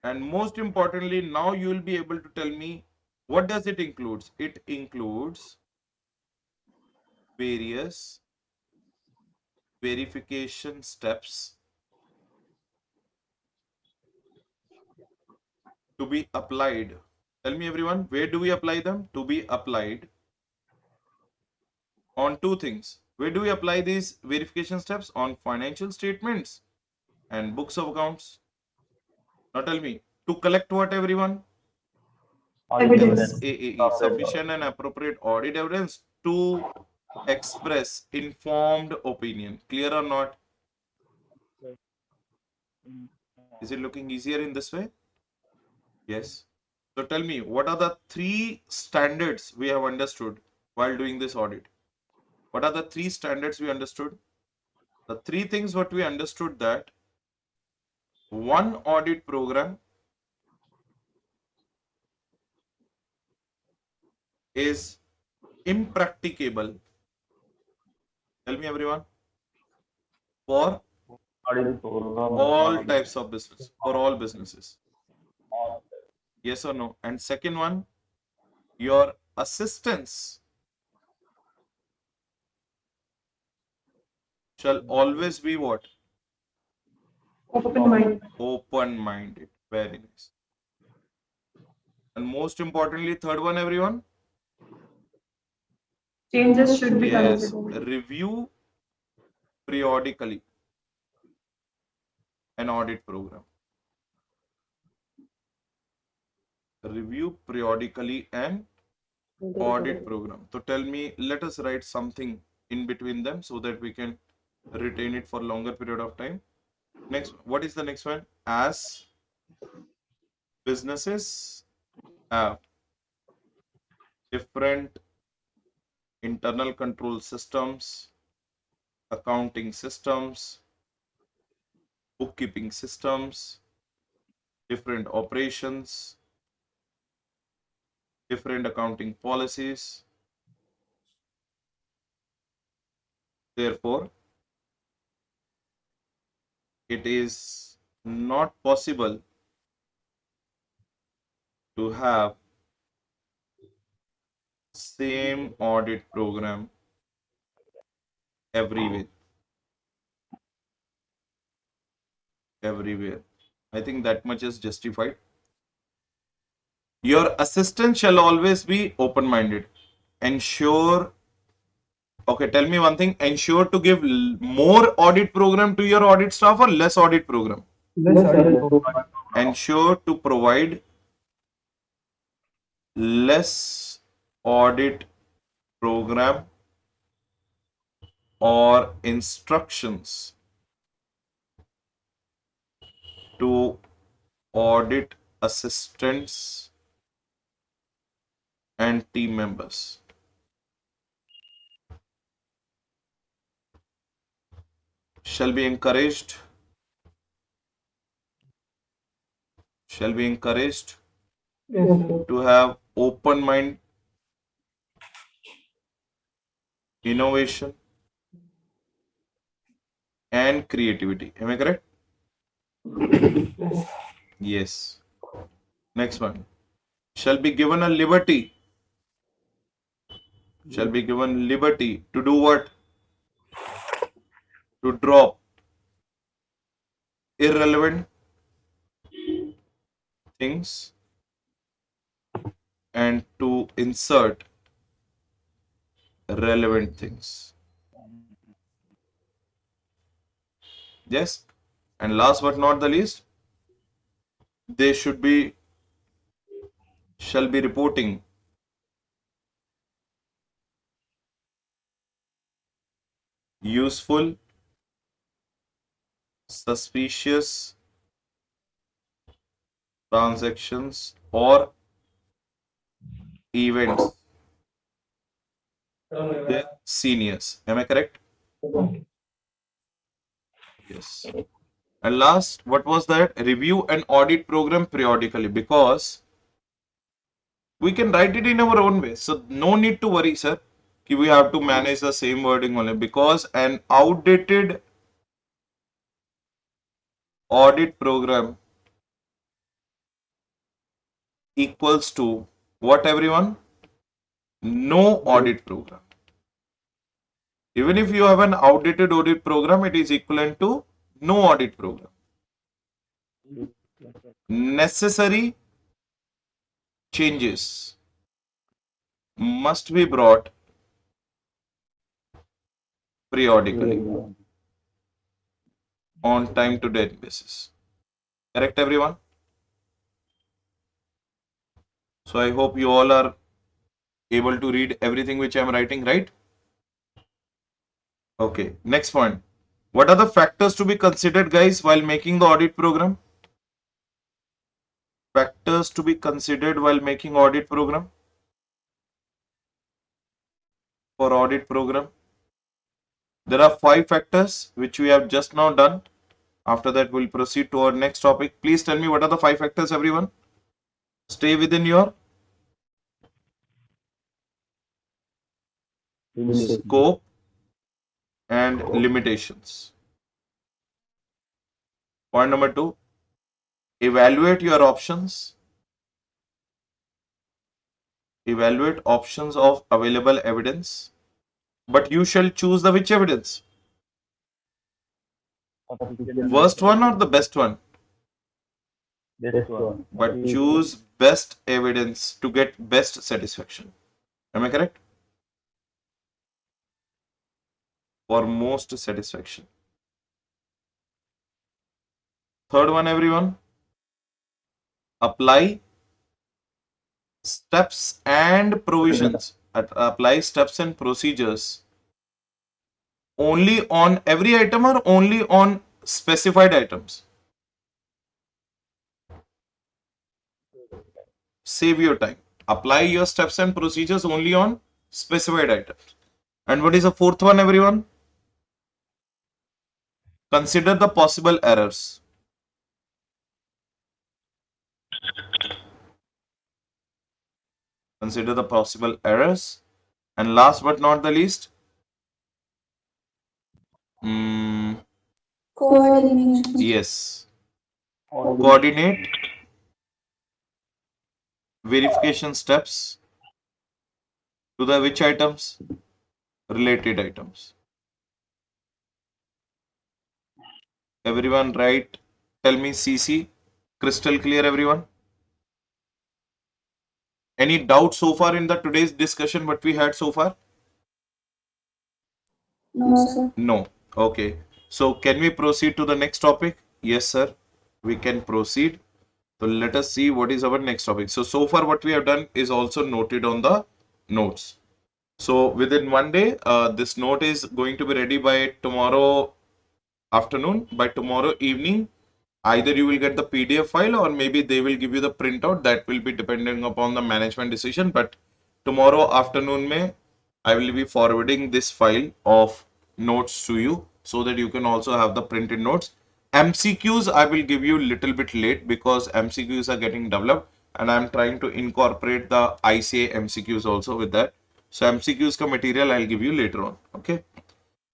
And most importantly, now you will be able to tell me what does it includes. It includes various verification steps to be applied. Tell me everyone, where do we apply them? To be applied on two things. Where do we apply these verification steps? On financial statements and books of accounts. Now tell me, to collect what everyone? Evidence. SAAE, sufficient and appropriate audit evidence to express informed opinion. Clear or not? Is it looking easier in this way? Yes. So tell me, what are the three standards we have understood while doing this audit? What are the three standards we understood? The three things what we understood, that one audit program is impracticable. Tell me everyone. For all types of business, for all businesses. Yes or no? And second one, your assistance shall always be what? Open mind. Open-minded. Very nice. And most importantly, third one, everyone. Changes should be Yes, considered. review periodically an audit program. Review periodically an audit program. So tell me, let us write something in between them so that we can retain it for longer period of time. Next, what is the next one? As businesses have different internal control systems, accounting systems, bookkeeping systems, different operations, different accounting policies. Therefore, it is not possible to have same audit program everywhere. I think that much is justified. Your assistant shall always be open-minded. Ensure, okay, tell me one thing, ensure to give more audit program to your audit staff or less audit program? Less audit. Ensure to provide less audit program or instructions to audit assistants and team members. Shall be encouraged. Shall be encouraged Yes, sir. to have open mind, innovation, and creativity. Am I correct? Yes. Yes. Next one. Shall be given a liberty. Shall be given liberty to do what? To drop irrelevant things and to insert relevant things. Yes. And last but not the least, they shall be reporting useful, suspicious transactions or events with seniors. Am I correct? Yes. And last, what was that? Review and audit program periodically, because we can write it in our own way. So no need to worry, sir. We have to manage the same wording only, because an outdated audit program equals to what, everyone? No audit program. Even if you have an outdated audit program, it is equivalent to no audit program. Necessary changes must be brought periodically on time to date basis. Correct, everyone? So I hope you all are able to read everything which I am writing, right? Okay, next point. What are the factors to be considered, guys, while making the audit program? Factors to be considered while making audit program? For audit program, there are 5 factors which we have just now done. After that, we'll proceed to our next topic. Please tell me what are the 5 factors, everyone? Stay within your scope and limitations. Point number 2, evaluate your options. Evaluate options of available evidence. But you shall choose the which evidence? Worst one or the best one? This one. But choose best evidence to get best satisfaction. Am I correct? For most satisfaction. Third one, everyone. Apply steps and provisions. Apply steps and procedures only on every item or only on specified items? Save your time. Apply your steps and procedures only on specified items. And what is the fourth one, everyone? Consider the possible errors. Consider the possible errors. And last but not the least, Coordination. yes, coordinate verification steps to the which items? Related items. Everyone right? Tell me CC. Crystal clear, everyone? Any doubt so far in the today's discussion what we had so far? No, sir. No. Okay. So can we proceed to the next topic? Yes, sir. We can proceed. So let us see what is our next topic. So far what we have done is also noted on the notes. So within one day, this note is going to be ready by tomorrow afternoon. By tomorrow evening, either you will get the PDF file or maybe they will give you the printout. That will be depending upon the management decision. But tomorrow afternoon, I will be forwarding this file of notes to you so that you can also have the printed notes. MCQs I will give you little bit late because MCQs are getting developed and I'm trying to incorporate the ICA MCQs also with that. So MCQs ka material I'll give you later on. Okay.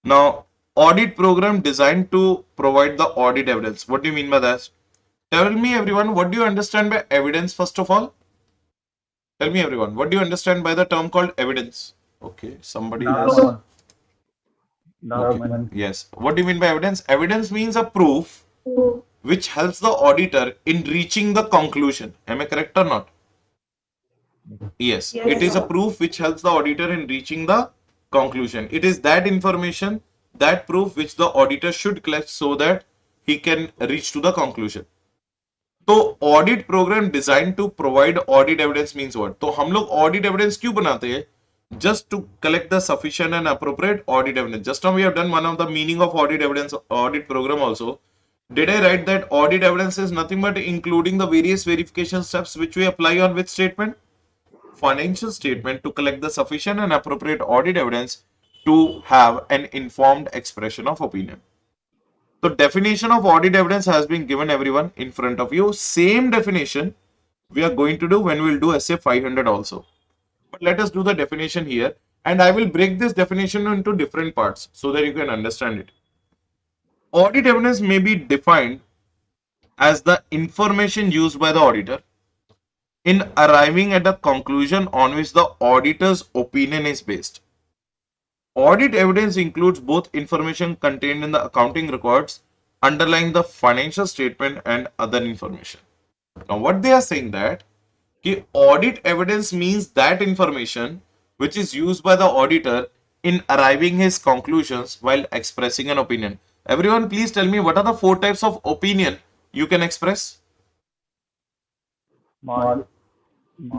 Now, audit program designed to provide the audit evidence. What do you mean by that? Tell me, everyone, what do you understand by evidence first of all? Tell me, everyone, what do you understand by the term called evidence? Okay, somebody has. Document. Yes. What do you mean by evidence? Evidence means a proof which helps the auditor in reaching the conclusion. Am I correct or not? Yes. Yes, It is a sir. proof which helps the auditor in reaching the conclusion. It is that information, that proof which the auditor should collect so that he can reach to the conclusion. तो audit program design to provide audit evidence means what? तो हम लोग audit evidence क्यों बनाते हैं? Just to collect the sufficient and appropriate audit evidence. Just now we have done one of the meaning of audit evidence audit program also. Did I write that audit evidence is nothing but including the various verification steps which we apply on which statement? Financial statement to collect the sufficient and appropriate audit evidence to have an informed expression of opinion. The definition of audit evidence has been given everyone in front of you. Same definition we are going to do when we will do SA 500 also. But let us do the definition here and I will break this definition into different parts so that you can understand it. Audit evidence may be defined as the information used by the auditor in arriving at a conclusion on which the auditor's opinion is based. Audit evidence includes both information contained in the accounting records underlying the financial statement and other information. Now, what they are saying that audit evidence means that information which is used by the auditor in arriving his conclusions while expressing an opinion. Everyone, please tell me what are the 4 types of opinion you can express? Mod,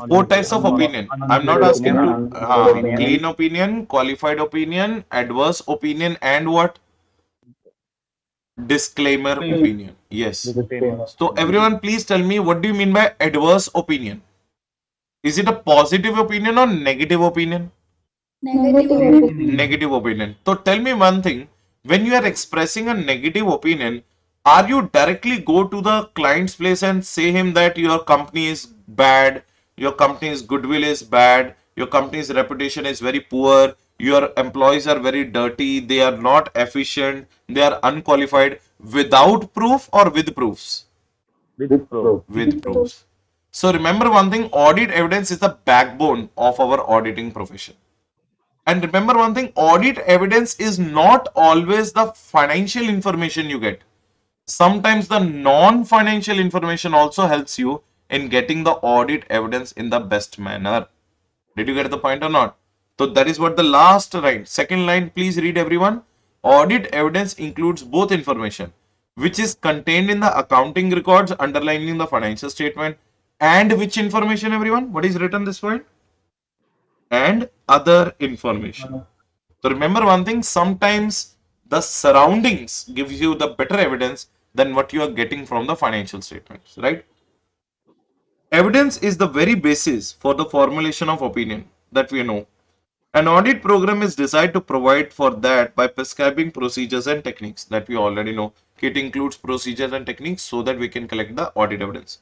4 types of opinion. I'm not asking to opinion. clean opinion, qualified opinion, adverse opinion, and what? Disclaimer opinion. Yes. So everyone, please tell me what do you mean by adverse opinion? Is it a positive opinion or negative opinion? Negative. Negative opinion. So tell me one thing. When you are expressing a negative opinion, are you directly go to the client's place and say him that your company is bad, your company's goodwill is bad, your company's reputation is very poor, your employees are very dirty, they are not efficient, they are unqualified, without proof or with proofs? With proof. With proofs. So remember one thing, audit evidence is the backbone of our auditing profession. And remember one thing, audit evidence is not always the financial information you get. Sometimes the non-financial information also helps you in getting the audit evidence in the best manner. Did you get the point or not? So that is what the last line, second line, please read everyone. Audit evidence includes both information which is contained in the accounting records underlining the financial statement, and which information, everyone? What is written this point? And other information. So remember one thing, sometimes the surroundings gives you the better evidence than what you are getting from the financial statements, right? Evidence is the very basis for the formulation of opinion that we know. An audit program is designed to provide for that by prescribing procedures and techniques that we already know. It includes procedures and techniques so that we can collect the audit evidence.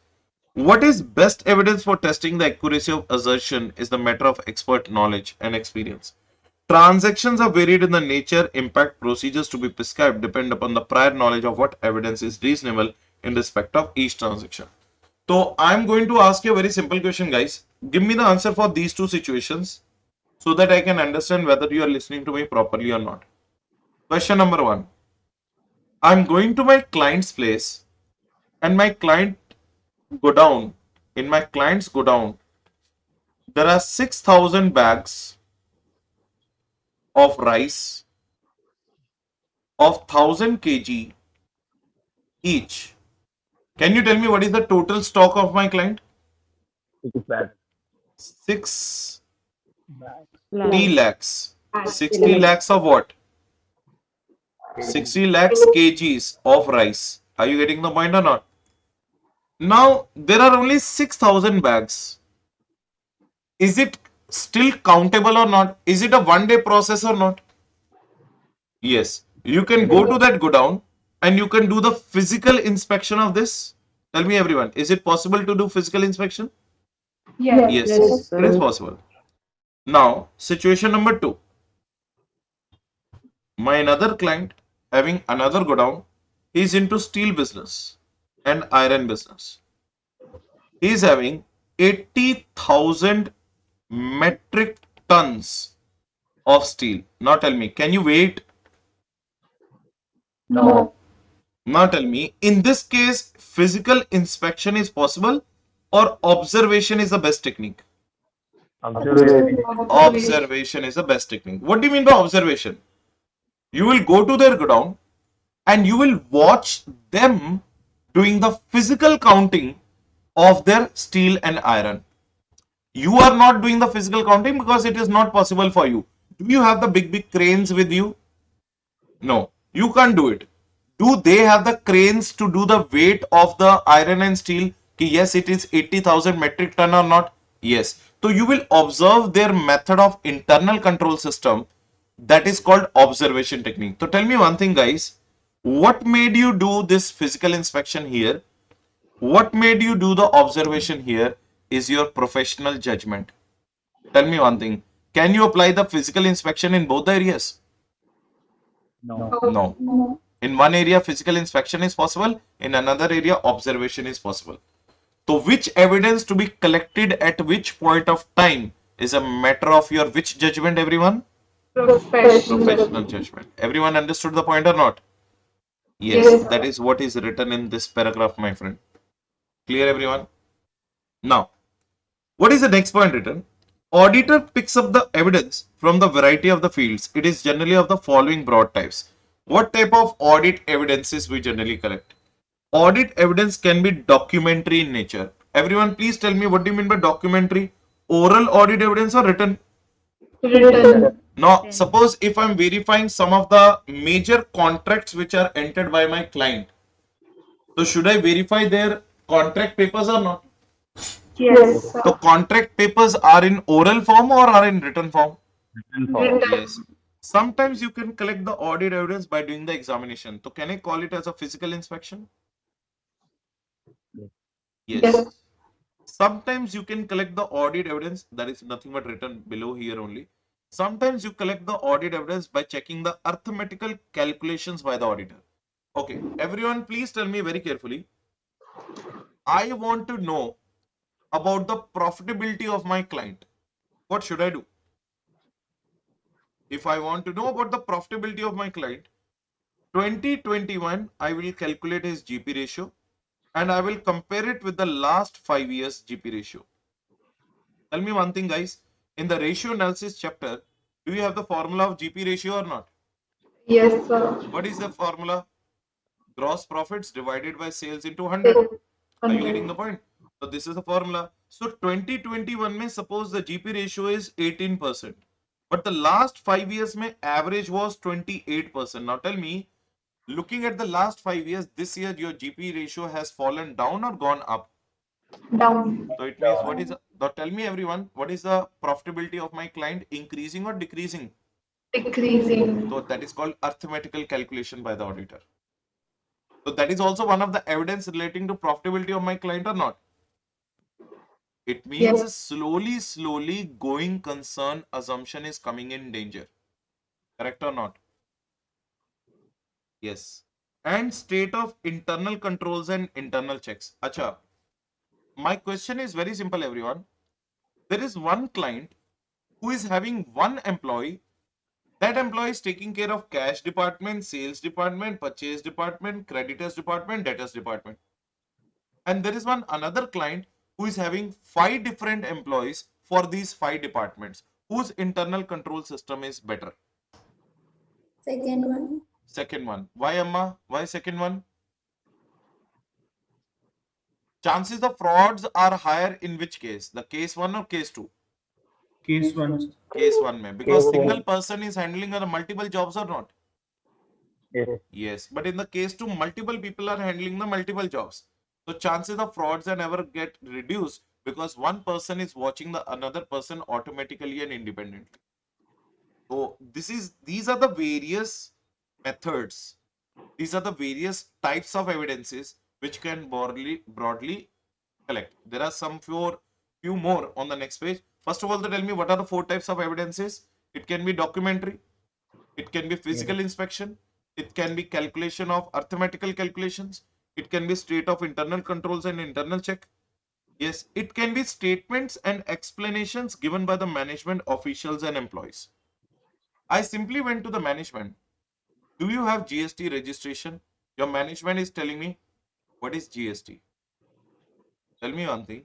What is best evidence for testing the accuracy of assertion is the matter of expert knowledge and experience. Transactions are varied in the nature, impact, procedures to be prescribed depend upon the prior knowledge of what evidence is reasonable in respect of each transaction. So I'm going to ask you a very simple question, guys. Give me the answer for these two situations so that I can understand whether you are listening to me properly or not. Question number 1. I'm going to my client's place and my client go down. In my client's go down, there are 6,000 bags of rice of 1000 kg each. Can you tell me what is the total stock of my client? 60 lakhs. 60 lakhs of what? 60 lakhs kgs of rice. Are you getting the point or not? Now, there are only 6,000 bags. Is it still countable or not? Is it a one-day process or not? Yes. You can go to that godown and you can do the physical inspection of this. Tell me everyone, is it possible to do physical inspection? Yes. Yes, it is possible. Now, situation number 2. My another client having another godown, he is into steel business and iron business. He is having 80,000 metric tons of steel. Now tell me, can you wait? No. Now tell me, in this case, physical inspection is possible or observation is the best technique? Observation is the best technique. What do you mean by observation? You will go to their godown and you will watch them doing the physical counting of their steel and iron. You are not doing the physical counting because it is not possible for you. Do you have the big cranes with you? No, you can't do it. Do they have the cranes to do the weight of the iron and steel? Yes, it is 80,000 metric ton or not? Yes. So you will observe their method of internal control system, that is called observation technique. So tell me one thing, guys. What made you do this physical inspection here? What made you do the observation here is your professional judgment. Tell me one thing. Can you apply the physical inspection in both the areas? No. No. No. In one area, physical inspection is possible. In another area, observation is possible. So which evidence to be collected at which point of time is a matter of your which judgment, everyone? Professional. Professional judgment. Everyone understood the point or not? Yes, Yes, that is what is written in this paragraph, my friend. Clear, everyone? Now, what is the next point written? Auditor picks up the evidence from the variety of the fields. It is generally of the following broad types. What type of audit evidences we generally collect? Audit evidence can be documentary in nature. Everyone, please tell me, what do you mean by documentary? Oral audit evidence or written? written. Now, suppose if I'm verifying some of the major contracts which are entered by my client, so should I verify their contract papers or not? Yes, So contract papers are in oral form or are in written form? Written form. written. Yes. Sometimes you can collect the audit evidence by doing the examination. So can I call it as a physical inspection? Yes. Yes. Sometimes you can collect the audit evidence, that is nothing but written below here only. Sometimes you collect the audit evidence by checking the arithmetical calculations by the auditor. Okay, everyone, please tell me very carefully. I want to know about the profitability of my client. What should I do? If I want to know about the profitability of my client, 2021, I will calculate his GP ratio and I will compare it with the last 5 years GP ratio. Tell me one thing, guys. In the ratio analysis chapter, do you have the formula of GP ratio or not? Yes, sir. What is the formula? Gross profits divided by sales into 100. Are you getting the point? So this is the formula. So 2021 mein suppose the GP ratio is 18%. But the last 5 years mein average was 28%. Now tell me, looking at the last 5 years, this year your GP ratio has fallen down or gone up? Down. So it means what is, now tell me everyone, what is the profitability of my client, increasing or decreasing? Decreasing. So that is called arithmetical calculation by the auditor. So that is also one of the evidence relating to profitability of my client or not? It means Yes. a slowly going concern assumption is coming in danger. Correct or not? Yes. And state of internal controls and internal checks. Acha, my question is very simple, everyone. There is one client who is having one employee. That employee is taking care of cash department, sales department, purchase department, creditors department, debtors department. And there is one another client who is having 5 different employees for these 5 departments. Whose internal control system is better? Second one. Second one. Why, Amma? Why second one? Chances of frauds are higher in which case? The case 1 or case 2? Case one. Case 1 mein. Because single person is handling multiple jobs or not? Yes. Yes. But in the case 2, multiple people are handling the multiple jobs. So chances of frauds are never get reduced because one person is watching the another person automatically and independently. So these are the various methods. These are the various types of evidences which can broadly collect. There are some few more on the next page. First of all, tell me what are the 4 types of evidences. It can be documentary, it can be physical inspection, it can be calculation of arithmetical calculations, it can be state of internal controls and internal check. Yes, it can be statements and explanations given by the management officials and employees. I simply went to the management. Do you have GST registration? Your management is telling me, what is GST? Tell me one thing.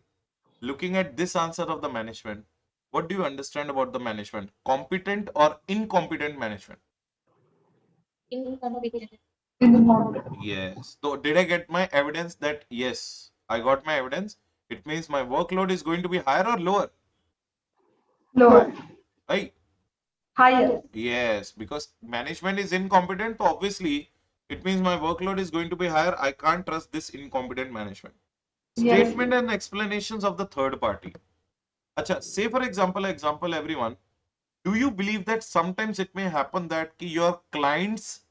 Looking at this answer of the management, what do you understand about the management? Competent or incompetent management? Incompetent. Yes. So did I get my evidence that yes, I got my evidence? It means my workload is going to be higher or lower? Lower. Right? Higher. Yes, because management is incompetent, so obviously it means my workload is going to be higher. I can't trust this incompetent management. Yes. Statement and explanations of the third party. Acha, say for example, everyone, do you believe that sometimes it may happen that your client's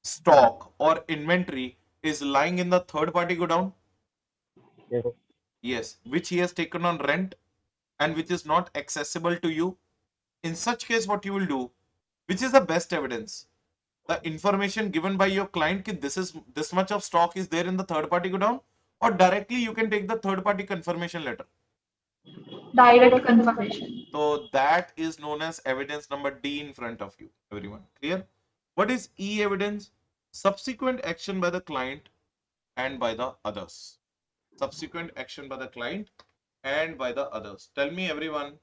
stock or inventory is lying in the third party godown? Yes. Yes, which he has taken on rent and which is not accessible to you. In such case, what you will do, which is the best evidence? The information given by your client that this much of stock is there in the third party godown, or directly you can take the third party confirmation letter. Direct confirmation. So that is known as evidence number D in front of you, everyone. Clear? What is E evidence? Subsequent action by the client and by the others. Subsequent action by the client and by the others. Tell me, everyone,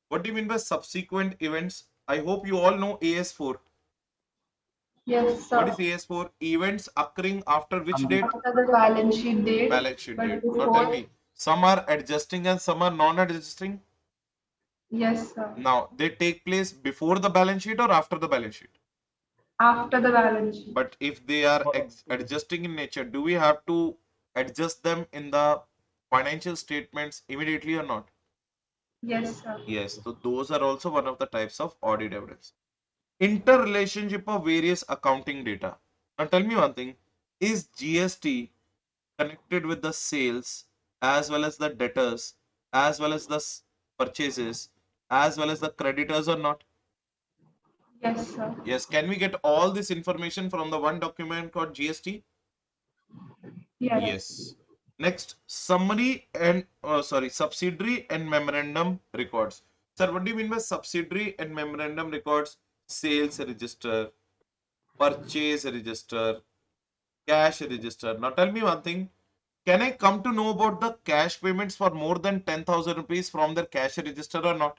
what do you mean by subsequent events? I hope you all know AS4. Yes, What sir. is AS4? Events occurring after which date? After the balance sheet date, Balance sheet but date. Now before. tell me, some are adjusting and some are non-adjusting. Yes, sir. Now, they take place before the balance sheet or after the balance sheet? After the balance sheet. But if they are adjusting in nature, do we have to adjust them in the financial statements immediately or not? Yes, sir. Yes, so those are also one of the types of audit evidence. Interrelationship of various accounting data. Now tell me one thing, is GST connected with the sales as well as the debtors as well as the purchases as well as the creditors or not? Yes, sir. Yes, can we get all this information from the one document called GST? Yes. Yes. Next, summary and subsidiary and memorandum records. Sir, what do you mean by subsidiary and memorandum records? Sales register, purchase register, cash register. Now tell me one thing. Can I come to know about the cash payments for more than 10,000 rupees from their cash register or not?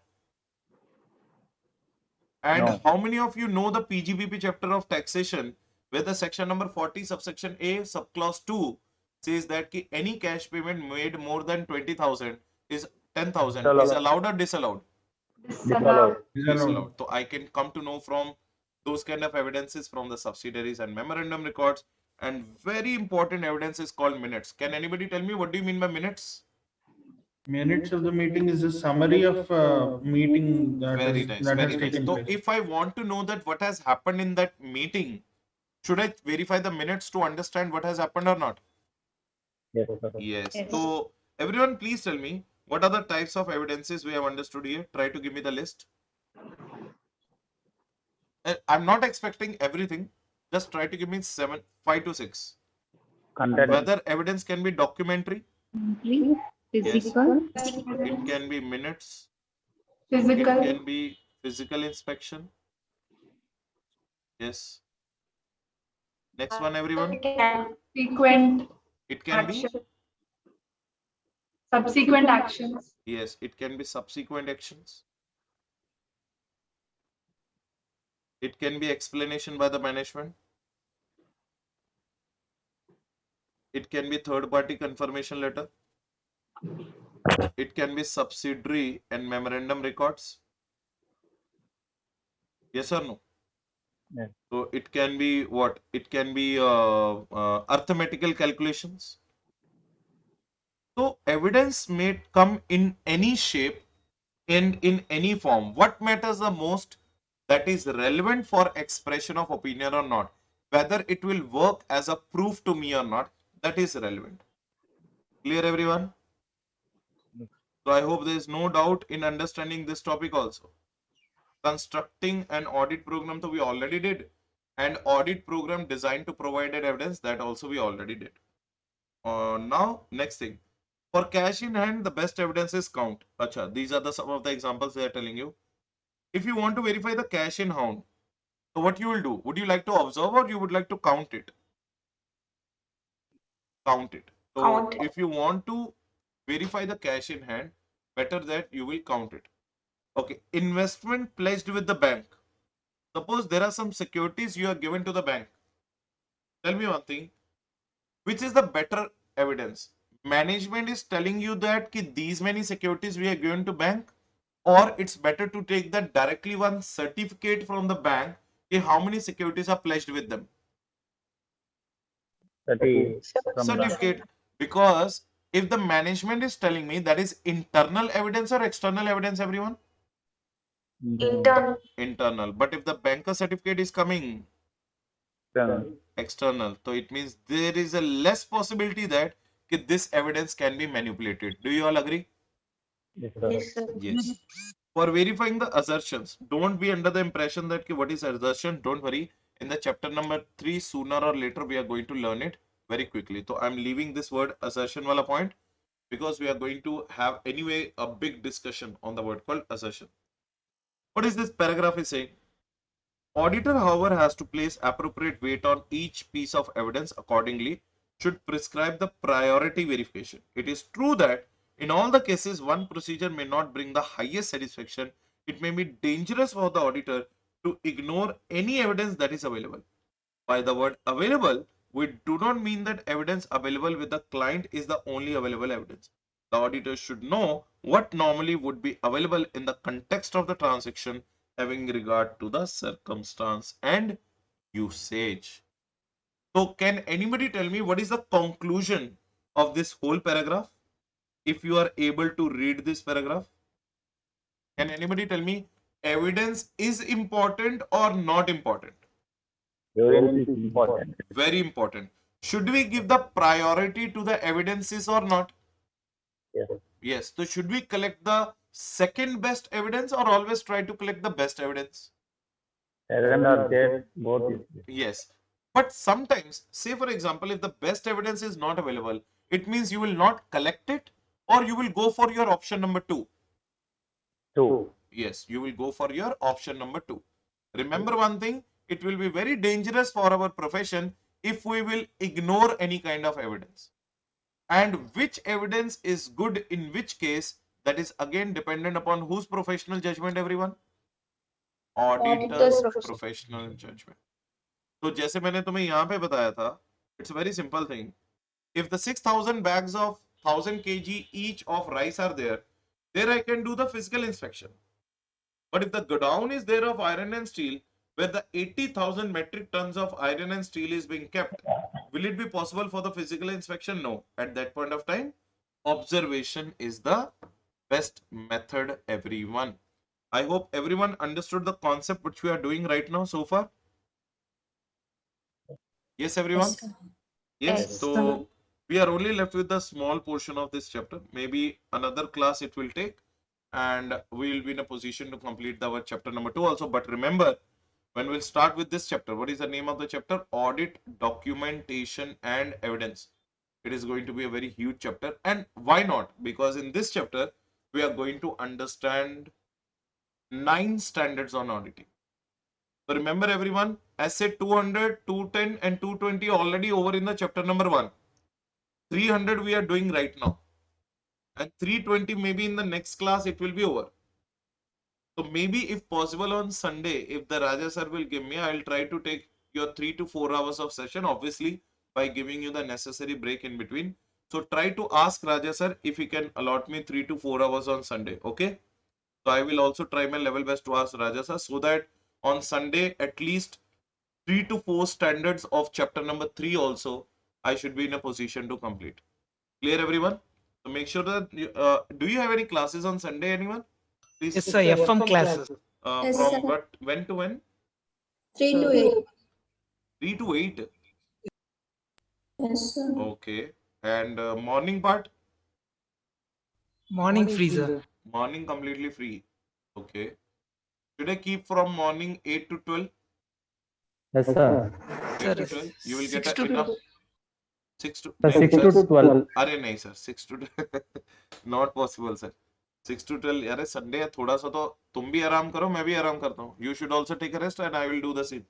And No. how many of you know the PGBP chapter of taxation where the section number 40 subsection A subclause 2 says that any cash payment made more than 20,000 is 10,000 is allowed or disallowed? Disallowed. Disallowed. So I can come to know from those kind of evidences from the subsidiaries and memorandum records. And very important evidence is called minutes. Can anybody tell me what do you mean by minutes? Minutes of the meeting is a summary of meeting that Very is nice, that very has nice. taken So place. if I want to know that what has happened in that meeting, should I verify the minutes to understand what has happened or not? Yes, sir. Yes. Yes. So everyone, please tell me what are the types of evidences we have understood here. Try to give me the list. I'm not expecting everything. Just try to give me 5 to 6. Content. Whether evidence can be documentary, Physical. it can be minutes, it Physical. can be physical inspection. Yes. Next one, everyone. Frequent It can be, action. Subsequent actions. yes, it can be subsequent actions. It can be explanation by the management. It can be third party confirmation letter. It can be subsidiary and memorandum records. Yes or no? Yes. So it can be what? It can be arithmetical calculations. So evidence may come in any shape and in any form. What matters the most? That is relevant for expression of opinion or not. Whether it will work as a proof to me or not, that is relevant. Clear, everyone? So I hope there is no doubt in understanding this topic also. Constructing an audit program, so we already did. And audit program designed to provide evidence, that also we already did. Now, next thing. For cash in hand, the best evidence is count. Acha, these are some of the examples they are telling you. If you want to verify the cash in hand, so what you will do? Would you like to observe or you would like to count it? Count it. So Count it. if you want to verify the cash in hand, better that you will count it. Okay, investment pledged with the bank. Suppose there are some securities you are given to the bank. Tell me one thing, which is the better evidence? Management is telling you that these many securities we are given to bank, or it's better to take that directly one certificate from the bank, how many securities are pledged with them? Certificate. Because if the management is telling me, that is internal evidence or external evidence, everyone? Internal. But if the banker certificate is coming external, so it means there is a less possibility that this evidence can be manipulated. Do you all agree? Yes, sir. Yes. For verifying the assertions, don't be under the impression that what is assertion. Don't worry. In the chapter number 3, sooner or later we are going to learn it very quickly. So I'm leaving this word assertion wala point. because we are going to have anyway a big discussion on the word called assertion. What is this paragraph is saying? Auditor, however, has to place appropriate weight on each piece of evidence accordingly, should prescribe the priority verification. It is true that in all the cases, one procedure may not bring the highest satisfaction. It may be dangerous for the auditor to ignore any evidence that is available. By the word available, we do not mean that evidence available with the client is the only available evidence. The auditor should know what normally would be available in the context of the transaction, having regard to the circumstance and usage. So, can anybody tell me what is the conclusion of this whole paragraph? If you are able to read this paragraph, can anybody tell me evidence is important or not important? Evidence is important. Very important. Should we give the priority to the evidences or not? Yes. Yes. So should we collect the second best evidence or always try to collect the best evidence? Second or third, both is Yes. But sometimes, say for example, if the best evidence is not available, it means you will not collect it or you will go for your option number 2. two. Yes, you will go for your option number 2. Remember one thing, it will be very dangerous for our profession if we will ignore any kind of evidence. And which evidence is good in which case, that is again dependent upon whose professional judgment, everyone? Auditor's professional judgment. तो जैसे मैंने तुम्हें यहाँ पे बताया था, it's a very simple thing. If the 6,000 bags of 1,000 kg each of rice are there I can do the physical inspection. But if the godown is there of iron and steel, where the 80,000 metric tons of iron and steel is being kept, will it be possible for the physical inspection? No. At that point of time, observation is the best method, everyone. I hope everyone understood the concept which we are doing right now so far. Yes, everyone? Yes. So we are only left with the small portion of this chapter. Maybe another class it will take, and we will be in a position to complete our chapter number 2 also. But remember, when we'll start with this chapter, what is the name of the chapter? Audit, documentation and evidence. It is going to be a very huge chapter. And why not? Because in this chapter, we are going to understand 9 standards on auditing. So remember everyone, as said 200, 210 and 220 already over in the chapter number 1. 300 we are doing right now. And 320 maybe in the next class it will be over. So maybe if possible on Sunday, if the Raja sir will give me, I'll try to take your 3 to 4 hours of session, obviously by giving you the necessary break in between. So try to ask Raja sir if he can allot me 3 to 4 hours on Sunday. Okay. So I will also try my level best to ask Raja sir so that on Sunday at least 3 to 4 standards of chapter number 3 also I should be in a position to complete. Clear everyone? So make sure that you, do you have any classes on Sunday, anyone? Please. Yes, sir. FM classes. Yes, From sir. what, when to when? 3 to 8. 3 to 8. Yes, sir. Okay. And morning part? Morning freezer. Morning completely free. Okay. Should I keep from morning 8 to 12? Yes, sir. 8 Sir, to 12? You will get 6 to enough. 6 to Sir, नहीं, 6 sir. to 12. अरे नहीं sir 6 to not possible sir 6 to 12 अरे Sunday है थोड़ा सा तो तुम भी आराम करो मैं भी आराम करता हूँ you should also take a rest and I will do the same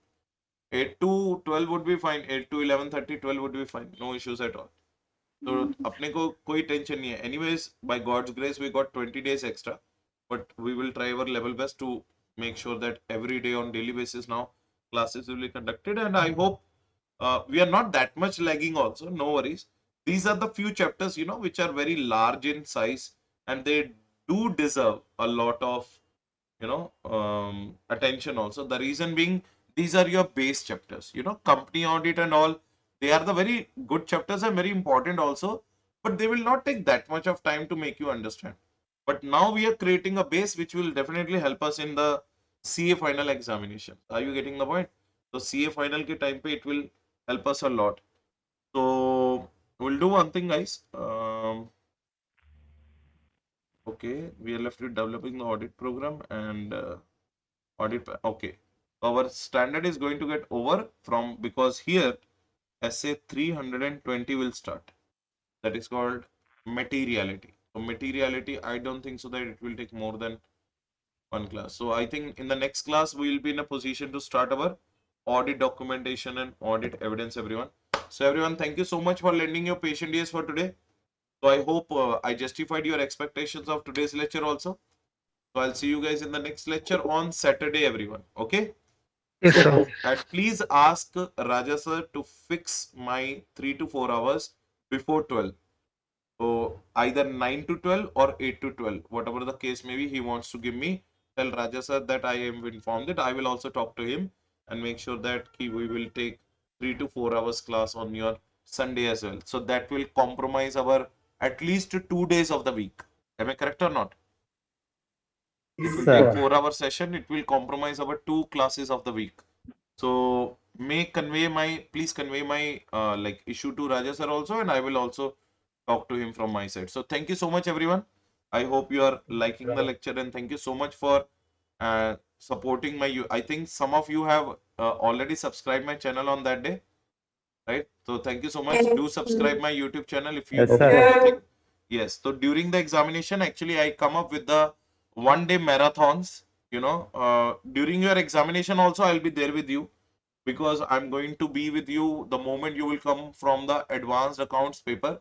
8 to 12 would be fine 8 to 11:30 12 would be fine no issues at all तो अपने को कोई टेंशन नहीं है anyways by God's grace we got 20 days extra but we will try our level best to make sure that every day on daily basis now classes will be conducted and I hope we are not that much lagging also no worries these are the few chapters you know which are very large in size and they do deserve a lot of you know attention also the reason being these are your base chapters you know company audit and all they are the very good chapters and very important also but they will not take that much of time to make you understand but now we are creating a base which will definitely help us in the CA final examination are you getting the point so CA final ke time pe it will help us a lot. So we'll do one thing, guys. Okay, we are left with developing the audit program and audit. Okay, our standard is going to get over from because here SA 320 will start. That is called materiality. So materiality, I don't think so that it will take more than one class. So I think in the next class we will be in a position to start our audit documentation and audit evidence, everyone. So everyone, thank you so much for lending your patient ears for today. So I hope I justified your expectations of today's lecture also. So I'll see you guys in the next lecture on Saturday, everyone. Okay? Yes, sir. And please ask Raja sir to fix my 3 to 4 hours before 12. So either 9 to 12 or 8 to 12, whatever the case may be, he wants to give me. Tell Raja sir that I am informed it. I will also talk to him and make sure that we will take 3 to 4 hours class on your Sunday as well. So that will compromise our at least 2 days of the week. Am I correct or not? It will Sir. take 4-hour session. It will compromise our 2 classes of the week. So please convey my like issue to Raja sir also, and I will also talk to him from my side. So thank you so much, everyone. I hope you are liking the lecture, and thank you so much for supporting my. I think some of you have already subscribed my channel on that day, right? So thank you so much. Yes. Do subscribe my YouTube channel if you Yes, do sir. anything. Yes. So during the examination, actually, I come up with the 1-day marathons. During your examination also, I'll be there with you, because I'm going to be with you the moment you will come from the advanced accounts paper.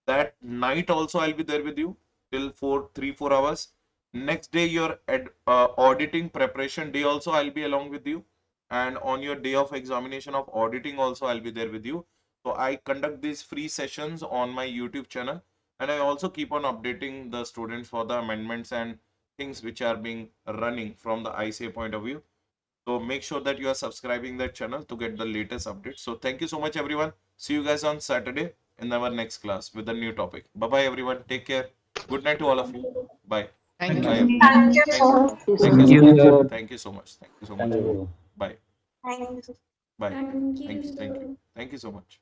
That night also I'll be there with you till 3-4 hours. Next day, your auditing preparation day also I'll be along with you, and on your day of examination of auditing also I'll be there with you. So I conduct these free sessions on my YouTube channel, and I also keep on updating the students for the amendments and things which are being running from the ICA point of view. So make sure that you are subscribing that channel to get the latest updates. So thank you so much, everyone. See you guys on Saturday in our next class with a new topic. Bye bye, everyone. Take care. Good night to all of you. Bye. Thank Bye. you. Thank you Thank so you. much. Thank you so much. sir. Thank you so much. Thank you so Thank much. you. Bye. Thank you. Bye. Thank Thank you. you. Thank you. Thank you so much.